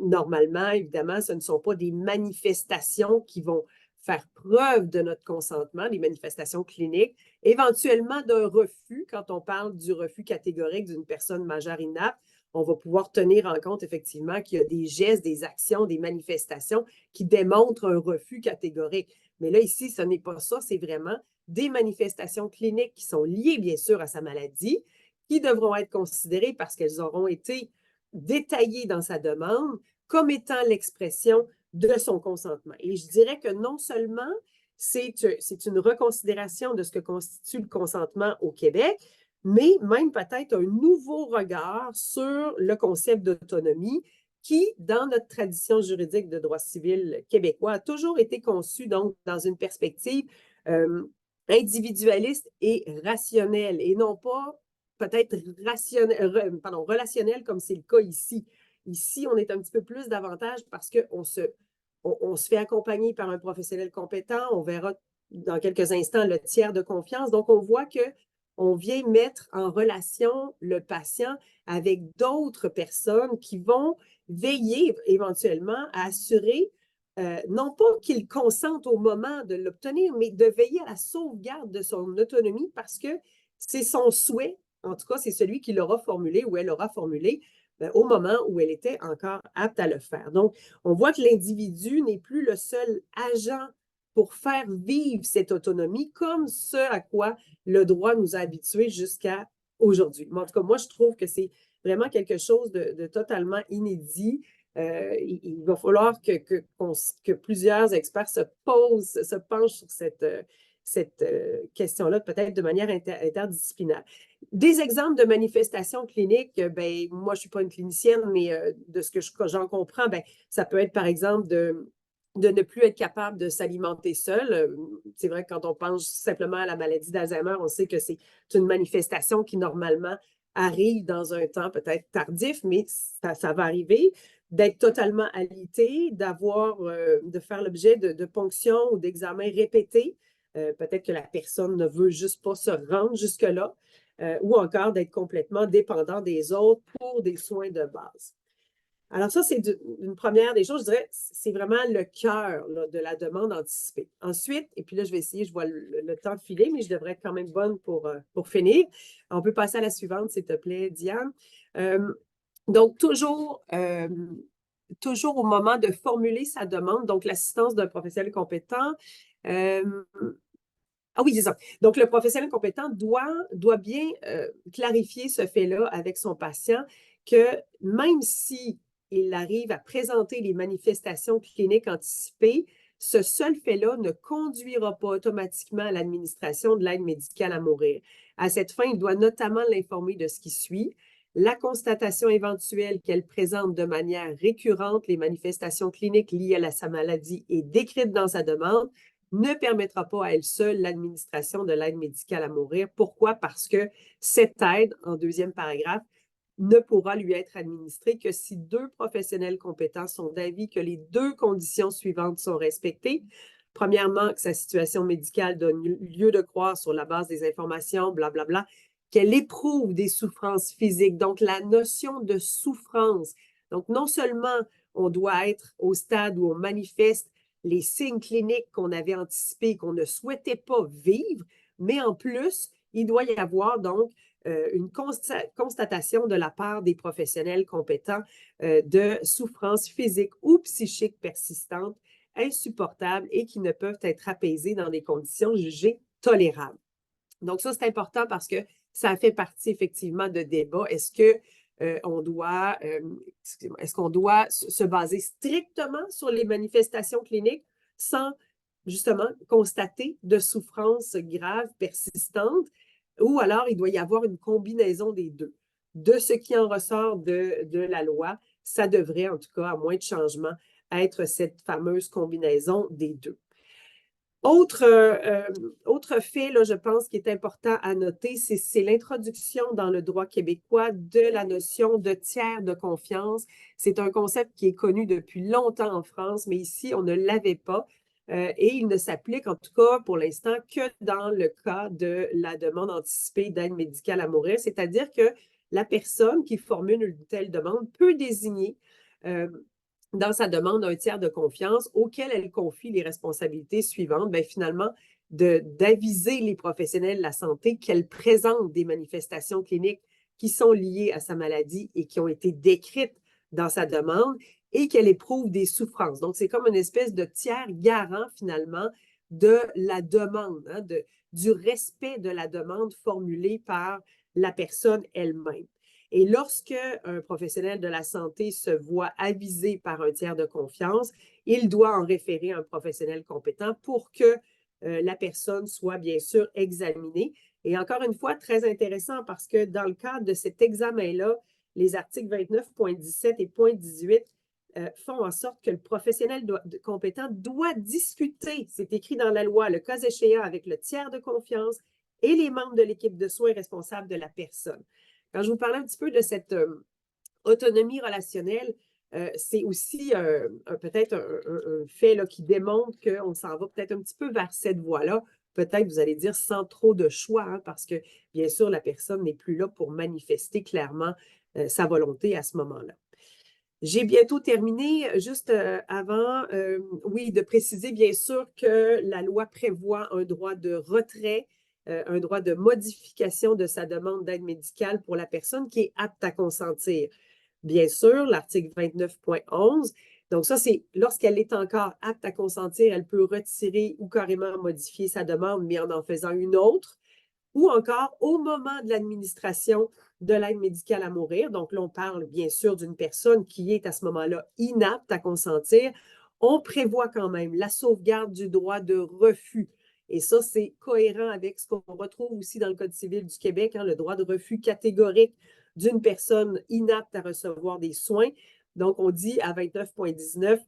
Normalement, évidemment, ce ne sont pas des manifestations qui vont faire preuve de notre consentement, des manifestations cliniques, éventuellement d'un refus, quand on parle du refus catégorique d'une personne majeure inapte, on va pouvoir tenir en compte effectivement qu'il y a des gestes, des actions, des manifestations qui démontrent un refus catégorique. Mais là, ici, ce n'est pas ça, c'est vraiment des manifestations cliniques qui sont liées, bien sûr, à sa maladie, qui devront être considérées parce qu'elles auront été détaillées dans sa demande comme étant l'expression de son consentement. Et je dirais que non seulement c'est une reconsidération de ce que constitue le consentement au Québec, mais même peut-être un nouveau regard sur le concept d'autonomie qui, dans notre tradition juridique de droit civil québécois, a toujours été conçu donc dans une perspective individualiste et rationnelle, et non pas peut-être relationnelle comme c'est le cas ici. Ici, on est un petit peu plus davantage parce qu'on se fait accompagner par un professionnel compétent. On verra dans quelques instants le tiers de confiance. Donc, on voit que on vient mettre en relation le patient avec d'autres personnes qui vont veiller éventuellement à assurer, non pas qu'il consente au moment de l'obtenir, mais de veiller à la sauvegarde de son autonomie parce que c'est son souhait, en tout cas, c'est celui qui l'aura formulé ou elle aura formulé au moment où elle était encore apte à le faire. Donc, on voit que l'individu n'est plus le seul agent pour faire vivre cette autonomie comme ce à quoi le droit nous a habitués jusqu'à aujourd'hui. Mais en tout cas, moi, je trouve que c'est vraiment quelque chose de totalement inédit. Il va falloir que plusieurs experts se penchent sur cette question-là, peut-être de manière interdisciplinaire. Des exemples de manifestations cliniques, moi, je ne suis pas une clinicienne, mais de ce que j'en comprends, ça peut être, par exemple, de ne plus être capable de s'alimenter seul. C'est vrai que quand on pense simplement à la maladie d'Alzheimer, on sait que c'est une manifestation qui normalement arrive dans un temps peut-être tardif, mais ça va arriver, d'être totalement alité, de faire l'objet de ponctions ou d'examens répétés. Peut-être que la personne ne veut juste pas se rendre jusque-là, ou encore d'être complètement dépendant des autres pour des soins de base. Alors ça, c'est une première des choses, je dirais, c'est vraiment le cœur de la demande anticipée. Ensuite, et puis là, je vais essayer, je vois le temps filer, mais je devrais être quand même bonne pour finir. On peut passer à la suivante, s'il te plaît, Diane. Donc, toujours au moment de formuler sa demande, donc l'assistance d'un professionnel compétent. Ah oui, c'est ça. Donc, le professionnel compétent doit bien clarifier ce fait-là avec son patient que même si il arrive à présenter les manifestations cliniques anticipées, ce seul fait-là ne conduira pas automatiquement à l'administration de l'aide médicale à mourir. À cette fin, il doit notamment l'informer de ce qui suit, la constatation éventuelle qu'elle présente de manière récurrente les manifestations cliniques liées à sa maladie et décrites dans sa demande, ne permettra pas à elle seule l'administration de l'aide médicale à mourir. Pourquoi? Parce que cette aide, en deuxième paragraphe, ne pourra lui être administrée que si 2 professionnels compétents sont d'avis que les 2 conditions suivantes sont respectées. Premièrement, que sa situation médicale donne lieu de croire sur la base des informations, blablabla, qu'elle éprouve des souffrances physiques. Donc, la notion de souffrance. Donc, non seulement on doit être au stade où on manifeste les signes cliniques qu'on avait anticipés, qu'on ne souhaitait pas vivre, mais en plus, il doit y avoir donc une constatation de la part des professionnels compétents de souffrances physiques ou psychiques persistantes, insupportables et qui ne peuvent être apaisées dans des conditions jugées tolérables. Donc, ça, c'est important parce que ça fait partie effectivement de débats. Est-ce qu'on doit se baser strictement sur les manifestations cliniques sans justement constater de souffrances graves, persistantes, ou alors il doit y avoir une combinaison des deux. De ce qui en ressort de la loi, ça devrait, en tout cas, à moins de changement, être cette fameuse combinaison des deux. Autre fait, là, je pense, qui est important à noter, c'est l'introduction dans le droit québécois de la notion de tiers de confiance. C'est un concept qui est connu depuis longtemps en France, mais ici, on ne l'avait pas. Et il ne s'applique, en tout cas pour l'instant, que dans le cas de la demande anticipée d'aide médicale à mourir, c'est-à-dire que la personne qui formule une telle demande peut désigner dans sa demande un tiers de confiance auquel elle confie les responsabilités suivantes, bien, finalement, d'aviser les professionnels de la santé qu'elle présente des manifestations cliniques qui sont liées à sa maladie et qui ont été décrites dans sa demande et qu'elle éprouve des souffrances. Donc, c'est comme une espèce de tiers garant, finalement, de la demande, hein, du respect de la demande formulée par la personne elle-même. Et lorsque un professionnel de la santé se voit avisé par un tiers de confiance, il doit en référer à un professionnel compétent pour que la personne soit bien sûr examinée. Et encore une fois, très intéressant parce que dans le cadre de cet examen-là, les articles 29.17 et 0.18 font en sorte que le professionnel compétent doit discuter, c'est écrit dans la loi, le cas échéant avec le tiers de confiance et les membres de l'équipe de soins responsables de la personne. Quand je vous parlais un petit peu de cette autonomie relationnelle, c'est aussi peut-être un fait là, qui démontre qu'on s'en va peut-être un petit peu vers cette voie-là. Peut-être, vous allez dire, sans trop de choix, hein, parce que, bien sûr, la personne n'est plus là pour manifester clairement sa volonté à ce moment-là. J'ai bientôt terminé. Juste avant, oui, de préciser, bien sûr, que la loi prévoit un droit de retrait, un droit de modification de sa demande d'aide médicale pour la personne qui est apte à consentir. Bien sûr, l'article 29.11. Donc, ça, c'est lorsqu'elle est encore apte à consentir, elle peut retirer ou carrément modifier sa demande, mais en faisant une autre. Ou encore au moment de l'administration de l'aide médicale à mourir. Donc, là, on parle bien sûr d'une personne qui est à ce moment-là inapte à consentir. On prévoit quand même la sauvegarde du droit de refus. Et ça, c'est cohérent avec ce qu'on retrouve aussi dans le Code civil du Québec, hein, le droit de refus catégorique d'une personne inapte à recevoir des soins. Donc, on dit à 29.19,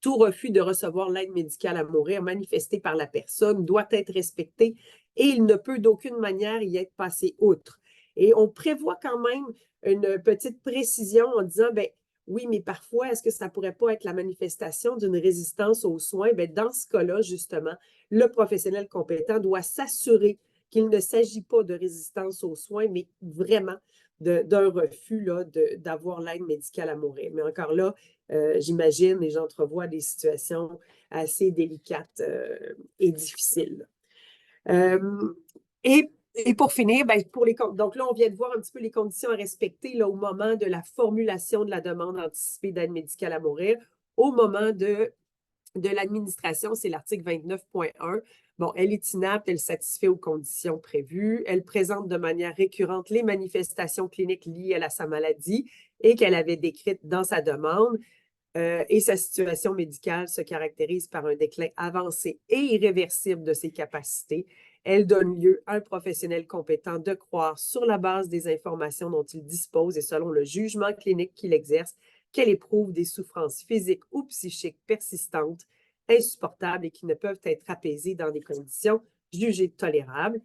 Tout refus de recevoir l'aide médicale à mourir manifesté par la personne doit être respecté et il ne peut d'aucune manière y être passé outre. Et on prévoit quand même une petite précision en disant, ben oui, mais parfois, est-ce que ça ne pourrait pas être la manifestation d'une résistance aux soins? Bien, dans ce cas-là, justement, le professionnel compétent doit s'assurer qu'il ne s'agit pas de résistance aux soins, mais vraiment d'un refus d'avoir l'aide médicale à mourir. Mais encore là, j'imagine et j'entrevois des situations assez délicates et difficiles. Et pour finir, ben, donc là, on vient de voir un petit peu les conditions à respecter là, au moment de la formulation de la demande anticipée d'aide médicale à mourir. Au moment de l'administration, c'est l'article 29.1. Bon, elle est inapte, elle satisfait aux conditions prévues, elle présente de manière récurrente les manifestations cliniques liées à sa maladie et qu'elle avait décrites dans sa demande. Et sa situation médicale se caractérise par un déclin avancé et irréversible de ses capacités. Elle donne lieu à un professionnel compétent de croire, sur la base des informations dont il dispose et selon le jugement clinique qu'il exerce, qu'elle éprouve des souffrances physiques ou psychiques persistantes, insupportables et qui ne peuvent être apaisées dans des conditions jugées tolérables.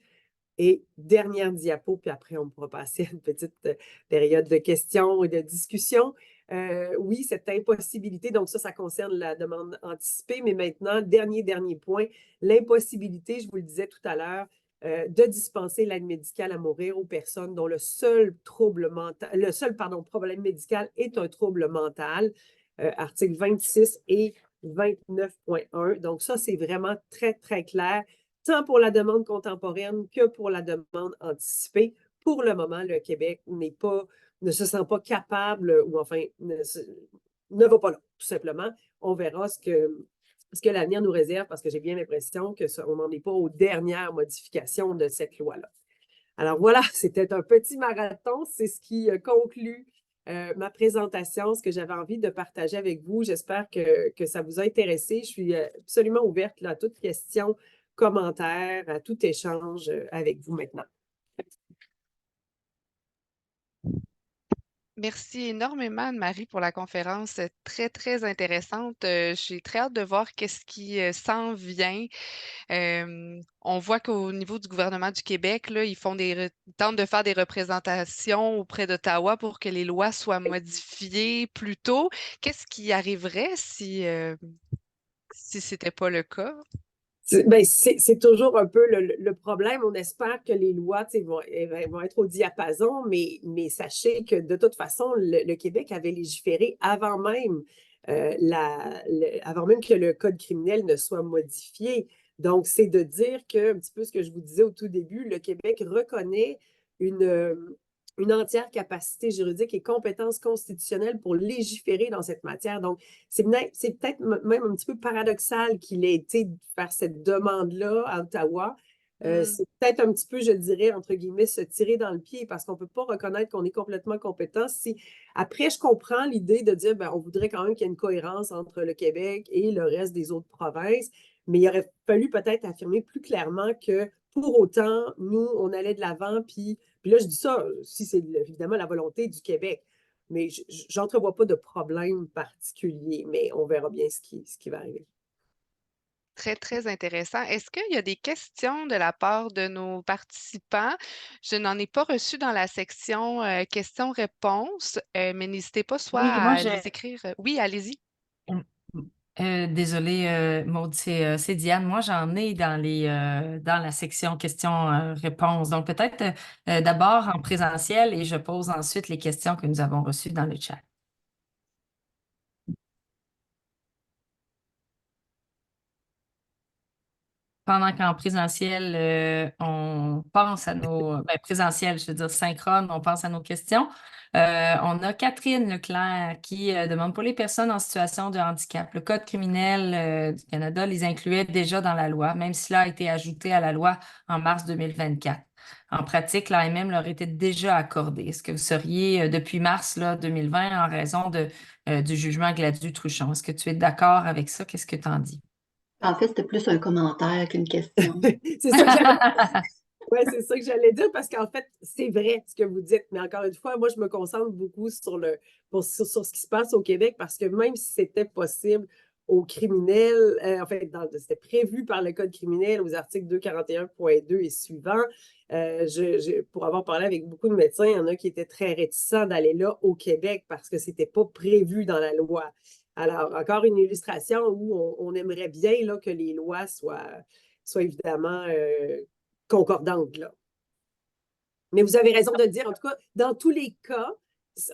Et dernière diapo, puis après, on pourra passer à une petite période de questions et de discussions. Oui, cette impossibilité, donc ça concerne la demande anticipée, mais maintenant, dernier point, l'impossibilité, je vous le disais tout à l'heure, de dispenser l'aide médicale à mourir aux personnes dont le seul problème médical est un trouble mental, article 26 et 29.1. Donc ça, c'est vraiment très, très clair tant pour la demande contemporaine que pour la demande anticipée. Pour le moment, le Québec ne se sent pas capable ou enfin ne va pas là, tout simplement. On verra ce que l'avenir nous réserve parce que j'ai bien l'impression qu'on n'en est pas aux dernières modifications de cette loi-là. Alors voilà, c'était un petit marathon. C'est ce qui conclut ma présentation, ce que j'avais envie de partager avec vous. J'espère que ça vous a intéressé. Je suis absolument ouverte là, à toute question, commentaire, à tout échange avec vous maintenant. Merci énormément, Anne-Marie, pour la conférence très, très intéressante. J'ai très hâte de voir qu'est-ce qui s'en vient. On voit qu'au niveau du gouvernement du Québec, là, ils tentent de faire des représentations auprès d'Ottawa pour que les lois soient modifiées plus tôt. Qu'est-ce qui arriverait si ce n'était pas le cas? C'est toujours un peu le problème. On espère que les lois vont être au diapason, mais sachez que de toute façon, le Québec avait légiféré avant même, avant même que le code criminel ne soit modifié. Donc, c'est de dire que, un petit peu ce que je vous disais au tout début, le Québec reconnaît une entière capacité juridique et compétence constitutionnelle pour légiférer dans cette matière. Donc, c'est peut-être même un petit peu paradoxal qu'il ait été faire cette demande-là à Ottawa. C'est peut-être un petit peu, je dirais, entre guillemets, se tirer dans le pied parce qu'on ne peut pas reconnaître qu'on est complètement compétent. Après, je comprends l'idée de dire, ben, on voudrait quand même qu'il y ait une cohérence entre le Québec et le reste des autres provinces, mais il aurait fallu peut-être affirmer plus clairement que pour autant, nous, on allait de l'avant, puis là, je dis ça si c'est évidemment la volonté du Québec. Mais je n'entrevois pas de problème particulier, mais on verra bien ce qui va arriver. Très, très intéressant. Est-ce qu'il y a des questions de la part de nos participants? Je n'en ai pas reçu dans la section questions-réponses, mais n'hésitez pas soit Oui, moi, à les écrire. Oui, allez-y. Désolée, Maud, c'est Diane. Moi, j'en ai dans la section questions-réponses. Donc, peut-être d'abord en présentiel et je pose ensuite les questions que nous avons reçues dans le chat. Pendant qu'en présentiel, on pense à présentiel, je veux dire synchrone, on pense à nos questions. On a Catherine Leclerc qui demande pour les personnes en situation de handicap. Le Code criminel du Canada les incluait déjà dans la loi, même si cela a été ajouté à la loi en mars 2024. En pratique, l'AMM leur était déjà accordé. Est-ce que vous seriez depuis mars 2020 en raison du jugement Gladu-Truchon? Est-ce que tu es d'accord avec ça? Qu'est-ce que tu en dis? En fait, c'était plus un commentaire qu'une question. C'est ça que j'allais Ouais, c'est ça que j'allais dire parce qu'en fait, c'est vrai ce que vous dites, mais encore une fois, moi, je me concentre beaucoup sur ce qui se passe au Québec parce que même si c'était possible aux criminels, c'était prévu par le Code criminel aux articles 241.2 et suivants. Pour avoir parlé avec beaucoup de médecins, il y en a qui étaient très réticents d'aller là au Québec parce que ce n'était pas prévu dans la loi. Alors, encore une illustration où on aimerait bien là, que les lois soient évidemment concordantes, là. Mais vous avez raison de dire, en tout cas, dans tous les cas,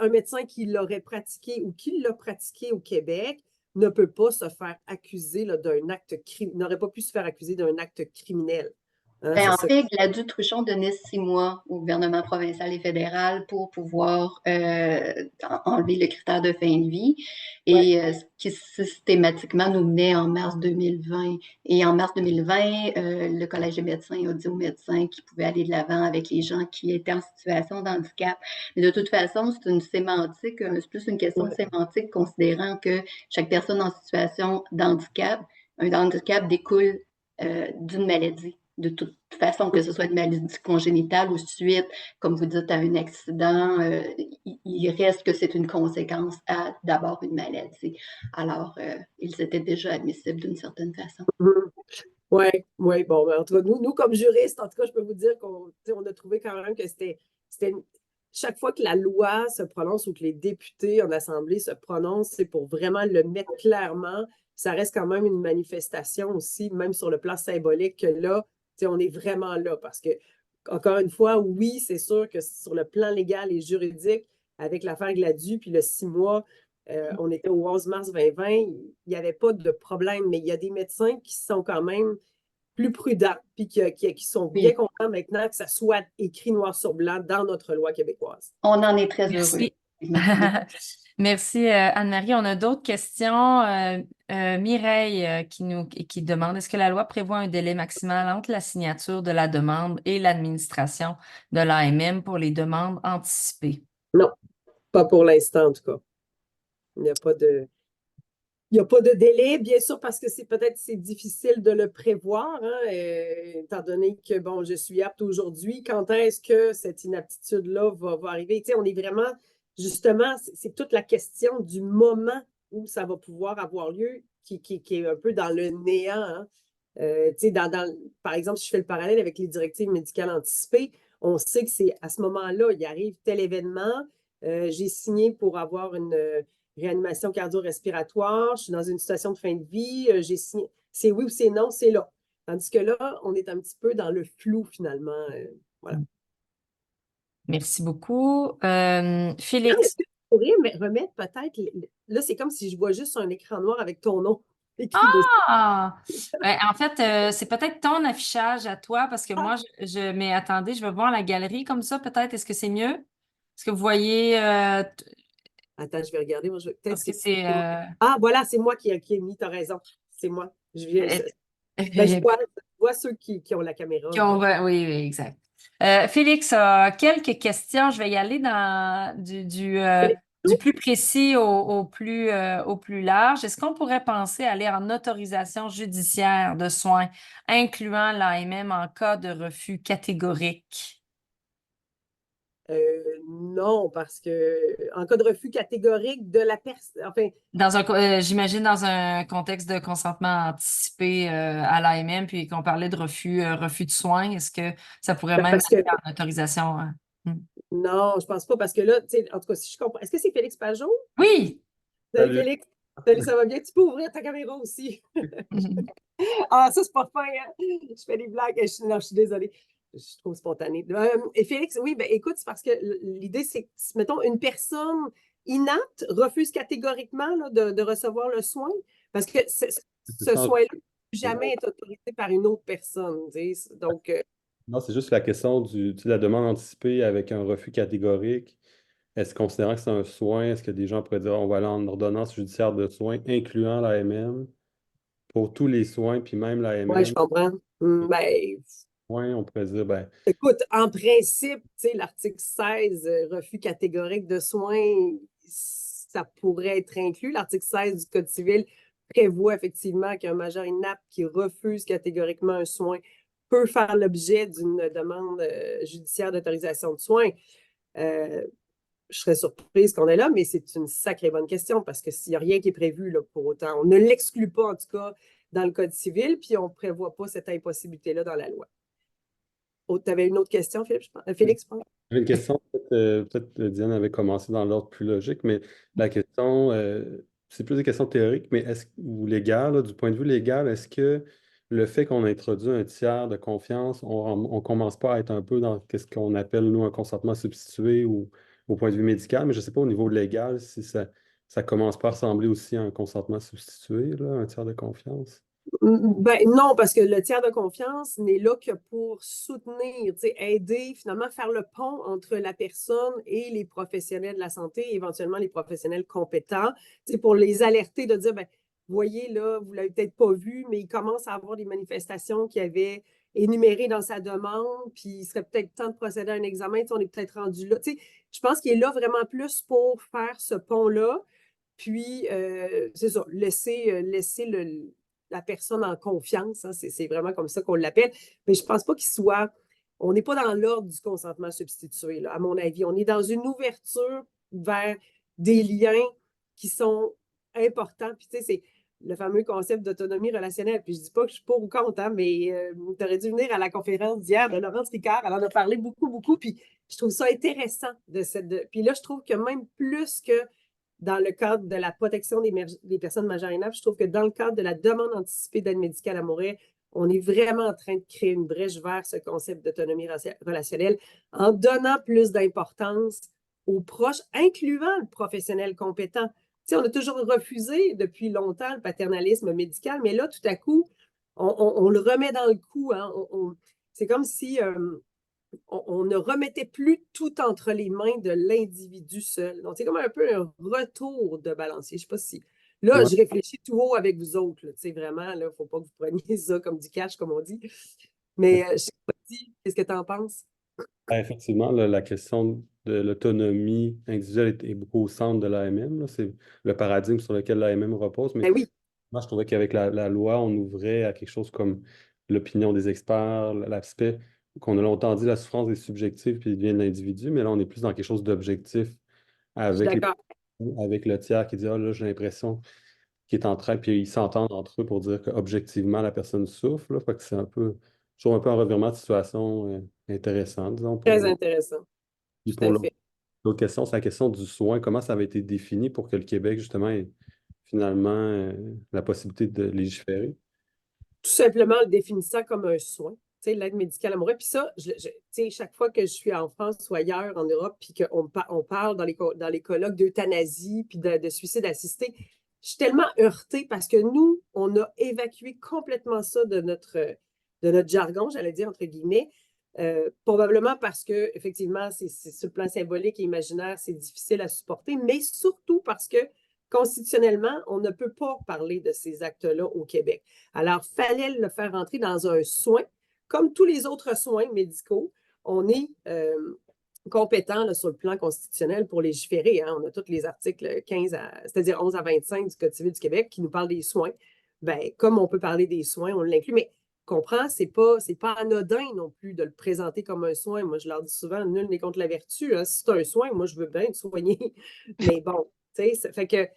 un médecin qui l'aurait pratiqué ou qui l'a pratiqué au Québec ne peut pas se faire accuser d'un acte n'aurait pas pu se faire accuser d'un acte criminel. Hein, En fait, Gladue Truchon donnait 6 mois au gouvernement provincial et fédéral pour pouvoir enlever le critère de fin de vie, et ce qui systématiquement nous menait en mars 2020. Et en mars 2020, le Collège des médecins a dit aux médecins qu'ils pouvaient aller de l'avant avec les gens qui étaient en situation de handicap. Mais de toute façon, c'est une sémantique, c'est plus une question de sémantique, considérant que chaque personne en situation d'handicap, un handicap découle d'une maladie. De toute façon, que ce soit une maladie congénitale ou suite, comme vous dites, à un accident, il reste que c'est une conséquence à d'abord une maladie. Alors, ils étaient déjà admissibles d'une certaine façon. Oui, bon, en tout cas, nous, comme juristes, en tout cas, je peux vous dire qu'on a trouvé quand même que c'était chaque fois que la loi se prononce ou que les députés en Assemblée se prononcent, c'est pour vraiment le mettre clairement. Ça reste quand même une manifestation aussi, même sur le plan symbolique, que là, on est vraiment là parce que, encore une fois, oui, c'est sûr que sur le plan légal et juridique, avec l'affaire Gladue, puis le 6 mois, on était au 11 mars 2020, il n'y avait pas de problème, mais il y a des médecins qui sont quand même plus prudents, puis qui sont bien contents maintenant que ça soit écrit noir sur blanc dans notre loi québécoise. On en est très heureux. Merci, Anne-Marie. On a d'autres questions. Mireille qui demande, est-ce que la loi prévoit un délai maximal entre la signature de la demande et l'administration de l'AMM pour les demandes anticipées? Non, pas pour l'instant en tout cas. Il n'y a pas de délai, bien sûr, parce que peut-être c'est difficile de le prévoir, hein, étant donné que, bon, je suis apte aujourd'hui. Quand est-ce que cette inaptitude-là va arriver? Tu sais, on est vraiment, justement, c'est toute la question du moment où ça va pouvoir avoir lieu qui est un peu dans le néant. Hein. Tu sais, par exemple, si je fais le parallèle avec les directives médicales anticipées, on sait que c'est à ce moment-là, il arrive tel événement, j'ai signé pour avoir une réanimation cardio-respiratoire, je suis dans une situation de fin de vie, j'ai signé, c'est oui ou c'est non, c'est là. Tandis que là, on est un petit peu dans le flou finalement. Voilà. Merci beaucoup. Félix. Est-ce que tu pourrais me remettre peut-être, là c'est comme si je vois juste un écran noir avec ton nom écrit dessus. En fait, c'est peut-être ton affichage à toi parce que moi, mais attendez, je vais voir la galerie comme ça peut-être. Est-ce que c'est mieux? Est-ce que vous voyez... Attends, je vais regarder. Moi, Parce que c'est... Ah, voilà, c'est moi qui ai mis, t'as raison. C'est moi. Je vois ceux qui ont la caméra. Oui, exact. Félix a quelques questions. Je vais y aller dans du plus précis au plus large. Est-ce qu'on pourrait penser à aller en autorisation judiciaire de soins, incluant l'AMM en cas de refus catégorique? Non, parce que en cas de refus catégorique de la personne, enfin, j'imagine dans un contexte de consentement anticipé à l'AMM, puis qu'on parlait de refus de soins, est-ce que ça pourrait même aller en autorisation? Non, je pense pas, parce que là, tu sais, en tout cas, si je comprends, est-ce que c'est Félix Pajot? Oui! Salut Félix! Salut, ça va bien? Tu peux ouvrir ta caméra aussi. Ah, ça, c'est pas fin, hein? Je fais des blagues. Non, je suis désolée. Je suis trop spontanée. Et Félix, oui, ben écoute, c'est parce que l'idée, c'est que, mettons, une personne inapte refuse catégoriquement là, de recevoir le soin parce que ce soin-là ne peut jamais être autorisé par une autre personne. Tu sais. Donc, non, c'est juste la question de la demande anticipée avec un refus catégorique. Est-ce considérant que c'est un soin, est-ce que des gens pourraient dire on va aller en ordonnance judiciaire de soins, incluant l'AMM, pour tous les soins, puis même l'AMM? Oui, je comprends. Oui, on pourrait dire, écoute, en principe, l'article 16, refus catégorique de soins, ça pourrait être inclus. L'article 16 du Code civil prévoit effectivement qu'un majeur inapte qui refuse catégoriquement un soin peut faire l'objet d'une demande judiciaire d'autorisation de soins. je serais surprise qu'on est là, mais c'est une sacrée bonne question parce que s'il n'y a rien qui est prévu là, pour autant, on ne l'exclut pas en tout cas dans le Code civil, puis on ne prévoit pas cette impossibilité-là dans la loi. Tu avais une autre question, Philippe, Félix, je pense? J'avais une question, peut-être Diane avait commencé dans l'ordre plus logique, mais la question, c'est plus des questions théoriques, mais ou légales, là, du point de vue légal, est-ce que le fait qu'on introduit un tiers de confiance, on commence pas à être un peu dans ce qu'on appelle, nous, un consentement substitué ou au point de vue médical, mais je ne sais pas au niveau légal si ça commence pas à ressembler aussi à un consentement substitué, là, un tiers de confiance? Ben, non, parce que le tiers de confiance n'est là que pour soutenir, aider, finalement, faire le pont entre la personne et les professionnels de la santé, éventuellement les professionnels compétents, pour les alerter de dire, ben, voyez, là, vous ne l'avez peut-être pas vu, mais il commence à avoir des manifestations qu'il avait énumérées dans sa demande, puis il serait peut-être temps de procéder à un examen, on est peut-être rendu là. Je pense qu'il est là vraiment plus pour faire ce pont-là, puis, c'est ça, laisser la personne en confiance. Hein, c'est vraiment comme ça qu'on l'appelle. Mais je ne pense pas qu'il soit. On n'est pas dans l'ordre du consentement substitué, là, à mon avis. On est dans une ouverture vers des liens qui sont importants. Puis, tu sais, c'est le fameux concept d'autonomie relationnelle. Puis, je ne dis pas que je suis pour ou contre, hein, mais tu aurais dû venir à la conférence d'hier de Laurence Ricard. Elle en a parlé beaucoup, beaucoup. Puis, je trouve ça intéressant. Puis là, je trouve que même plus que dans le cadre de la protection des personnes majeures et naves, je trouve que dans le cadre de la demande anticipée d'aide médicale à mourir, on est vraiment en train de créer une brèche vers ce concept d'autonomie relationnelle en donnant plus d'importance aux proches, incluant le professionnel compétent. Tu sais, on a toujours refusé depuis longtemps le paternalisme médical, mais là, tout à coup, on le remet dans le coup. Hein. C'est comme si on ne remettait plus tout entre les mains de l'individu seul. Donc, c'est comme un peu un retour de balancier. Je ne sais pas si. Là, Ouais. je réfléchis tout haut avec vous autres. Tu sais, vraiment, il ne faut pas que vous preniez ça comme du cash, comme on dit. Mais je ne sais pas si, qu'est-ce que tu en penses? Effectivement, la question de l'autonomie individuelle est beaucoup au centre de l'AMM. C'est le paradigme sur lequel l'AMM repose. Mais Ben oui, moi, je trouvais qu'avec la loi, on ouvrait à quelque chose comme l'opinion des experts, l'aspect qu'on a longtemps dit la souffrance est subjective puis il vient de l'individu, mais là, on est plus dans quelque chose d'objectif je suis avec, d'accord. avec le tiers qui dit ah, là, j'ai l'impression qu'il est en train, puis ils s'entendent entre eux pour dire qu'objectivement, la personne souffre. Là, fait que c'est un peu, je trouve un peu un revirement de situation intéressant, disons, Très pour. intéressant. Puis Tout pour à l'autre fait. question, c'est la question du soin. Comment ça avait été défini pour que le Québec, justement, ait finalement la possibilité de légiférer? Tout simplement le définissant comme un soin. Tu sais, l'aide médicale à mourir. Puis ça, tu sais, chaque fois que je suis en France ou ailleurs en Europe, puis qu'on parle dans les colloques d'euthanasie puis de suicide assisté, je suis tellement heurtée parce que nous, on a évacué complètement ça de notre jargon, j'allais dire, entre guillemets. Probablement parce que, effectivement, c'est sur le plan symbolique et imaginaire, c'est difficile à supporter, mais surtout parce que constitutionnellement, on ne peut pas parler de ces actes-là au Québec. Alors, il fallait le faire entrer dans un soin. Comme tous les autres soins médicaux, on est compétent là, sur le plan constitutionnel pour légiférer. Hein. On a tous les articles 15 c'est-à-dire 11 à 25 du Code civil du Québec qui nous parlent des soins. Ben, comme on peut parler des soins, on l'inclut. Mais comprends, c'est pas anodin non plus de le présenter comme un soin. Moi, je leur dis souvent, nul n'est contre la vertu. Hein. Si c'est un soin, moi, je veux bien être soigné. Mais bon, tu sais, ça fait que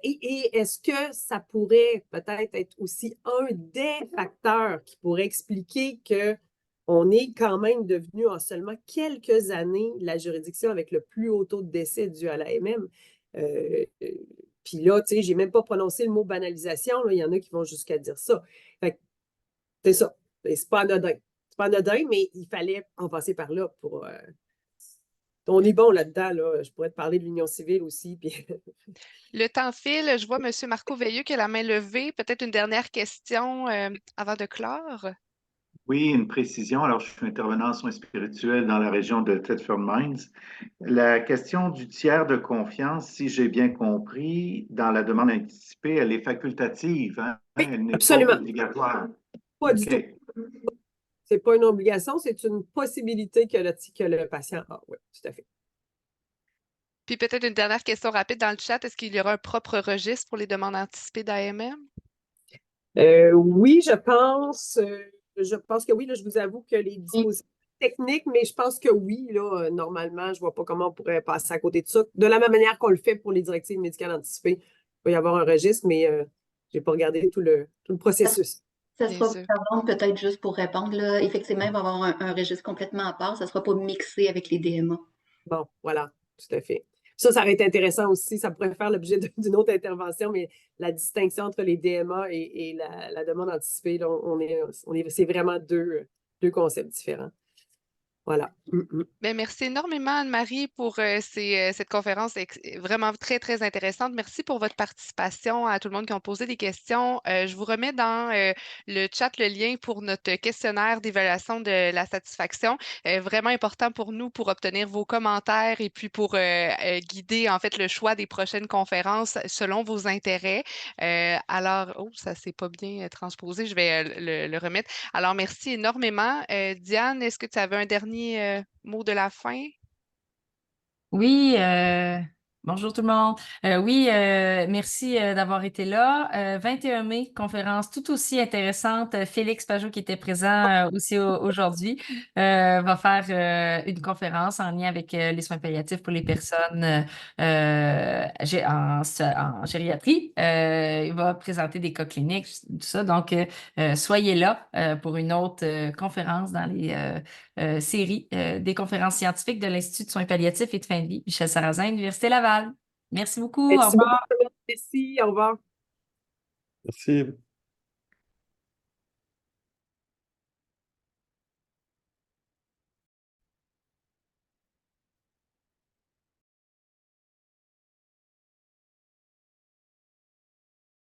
et est-ce que ça pourrait peut-être être aussi un des facteurs qui pourrait expliquer qu'on est quand même devenu en seulement quelques années la juridiction avec le plus haut taux de décès dû à l'AMM? Puis là, tu sais, j'ai même pas prononcé le mot banalisation. Là, il y en a qui vont jusqu'à dire ça. Fait que c'est ça. C'est pas anodin. C'est pas anodin, mais il fallait en passer par là pour. On est bon là-dedans. Là. Je pourrais te parler de l'union civile aussi. Puis Le temps file. Je vois M. Marco Veilleux qui a la main levée. Peut-être une dernière question avant de clore. Oui, une précision. Alors, je suis intervenant en soins spirituels dans la région de Thetford Mines. La question du tiers de confiance, si j'ai bien compris, dans la demande anticipée, elle est facultative, hein? oui, Elle n'est pas absolument. obligatoire. Pas du OK. tout. C'est pas une obligation, c'est une possibilité que le patient a. Oui, tout à fait. Puis peut-être une dernière question rapide dans le chat. Est-ce qu'il y aura un propre registre pour les demandes anticipées d'AMM? Oui, je pense que oui. Là, je vous avoue que les dispositions technique, mais je pense que oui, là, normalement, je ne vois pas comment on pourrait passer à côté de ça. De la même manière qu'on le fait pour les directives médicales anticipées, il va y avoir un registre, mais je n'ai pas regardé tout le processus. Ça Bien sera, sûr. pardon, peut-être juste pour répondre, là, effectivement, il va y avoir un registre complètement à part. Ça ne sera pas mixé avec les DMA. Bon, voilà, tout à fait. Ça aurait été intéressant aussi. Ça pourrait faire l'objet d'une autre intervention, mais la distinction entre les DMA et la demande anticipée, là, c'est vraiment deux concepts différents. Voilà. Ben, merci énormément, Anne-Marie, pour cette conférence vraiment très, très intéressante. Merci pour votre participation à tout le monde qui ont posé des questions. Je vous remets dans le chat le lien pour notre questionnaire d'évaluation de la satisfaction. Vraiment important pour nous pour obtenir vos commentaires et puis pour guider en fait le choix des prochaines conférences selon vos intérêts. Alors, oh, ça s'est pas bien transposé. Je vais le remettre. Alors, merci énormément. Diane, est-ce que tu avais un dernier mot de la fin? Oui, bonjour tout le monde. Oui, merci d'avoir été là. 21 mai, conférence tout aussi intéressante. Félix Pajot, qui était présent aussi aujourd'hui, va faire une conférence en lien avec les soins palliatifs pour les personnes en gériatrie. Il va présenter des cas cliniques, tout ça. Donc, soyez là pour une autre conférence dans les série des conférences scientifiques de l'Institut de soins palliatifs et de fin de vie, Michel Sarrazin, Université Laval. Merci beaucoup. Au Merci beaucoup. revoir. Merci. Au revoir. Merci.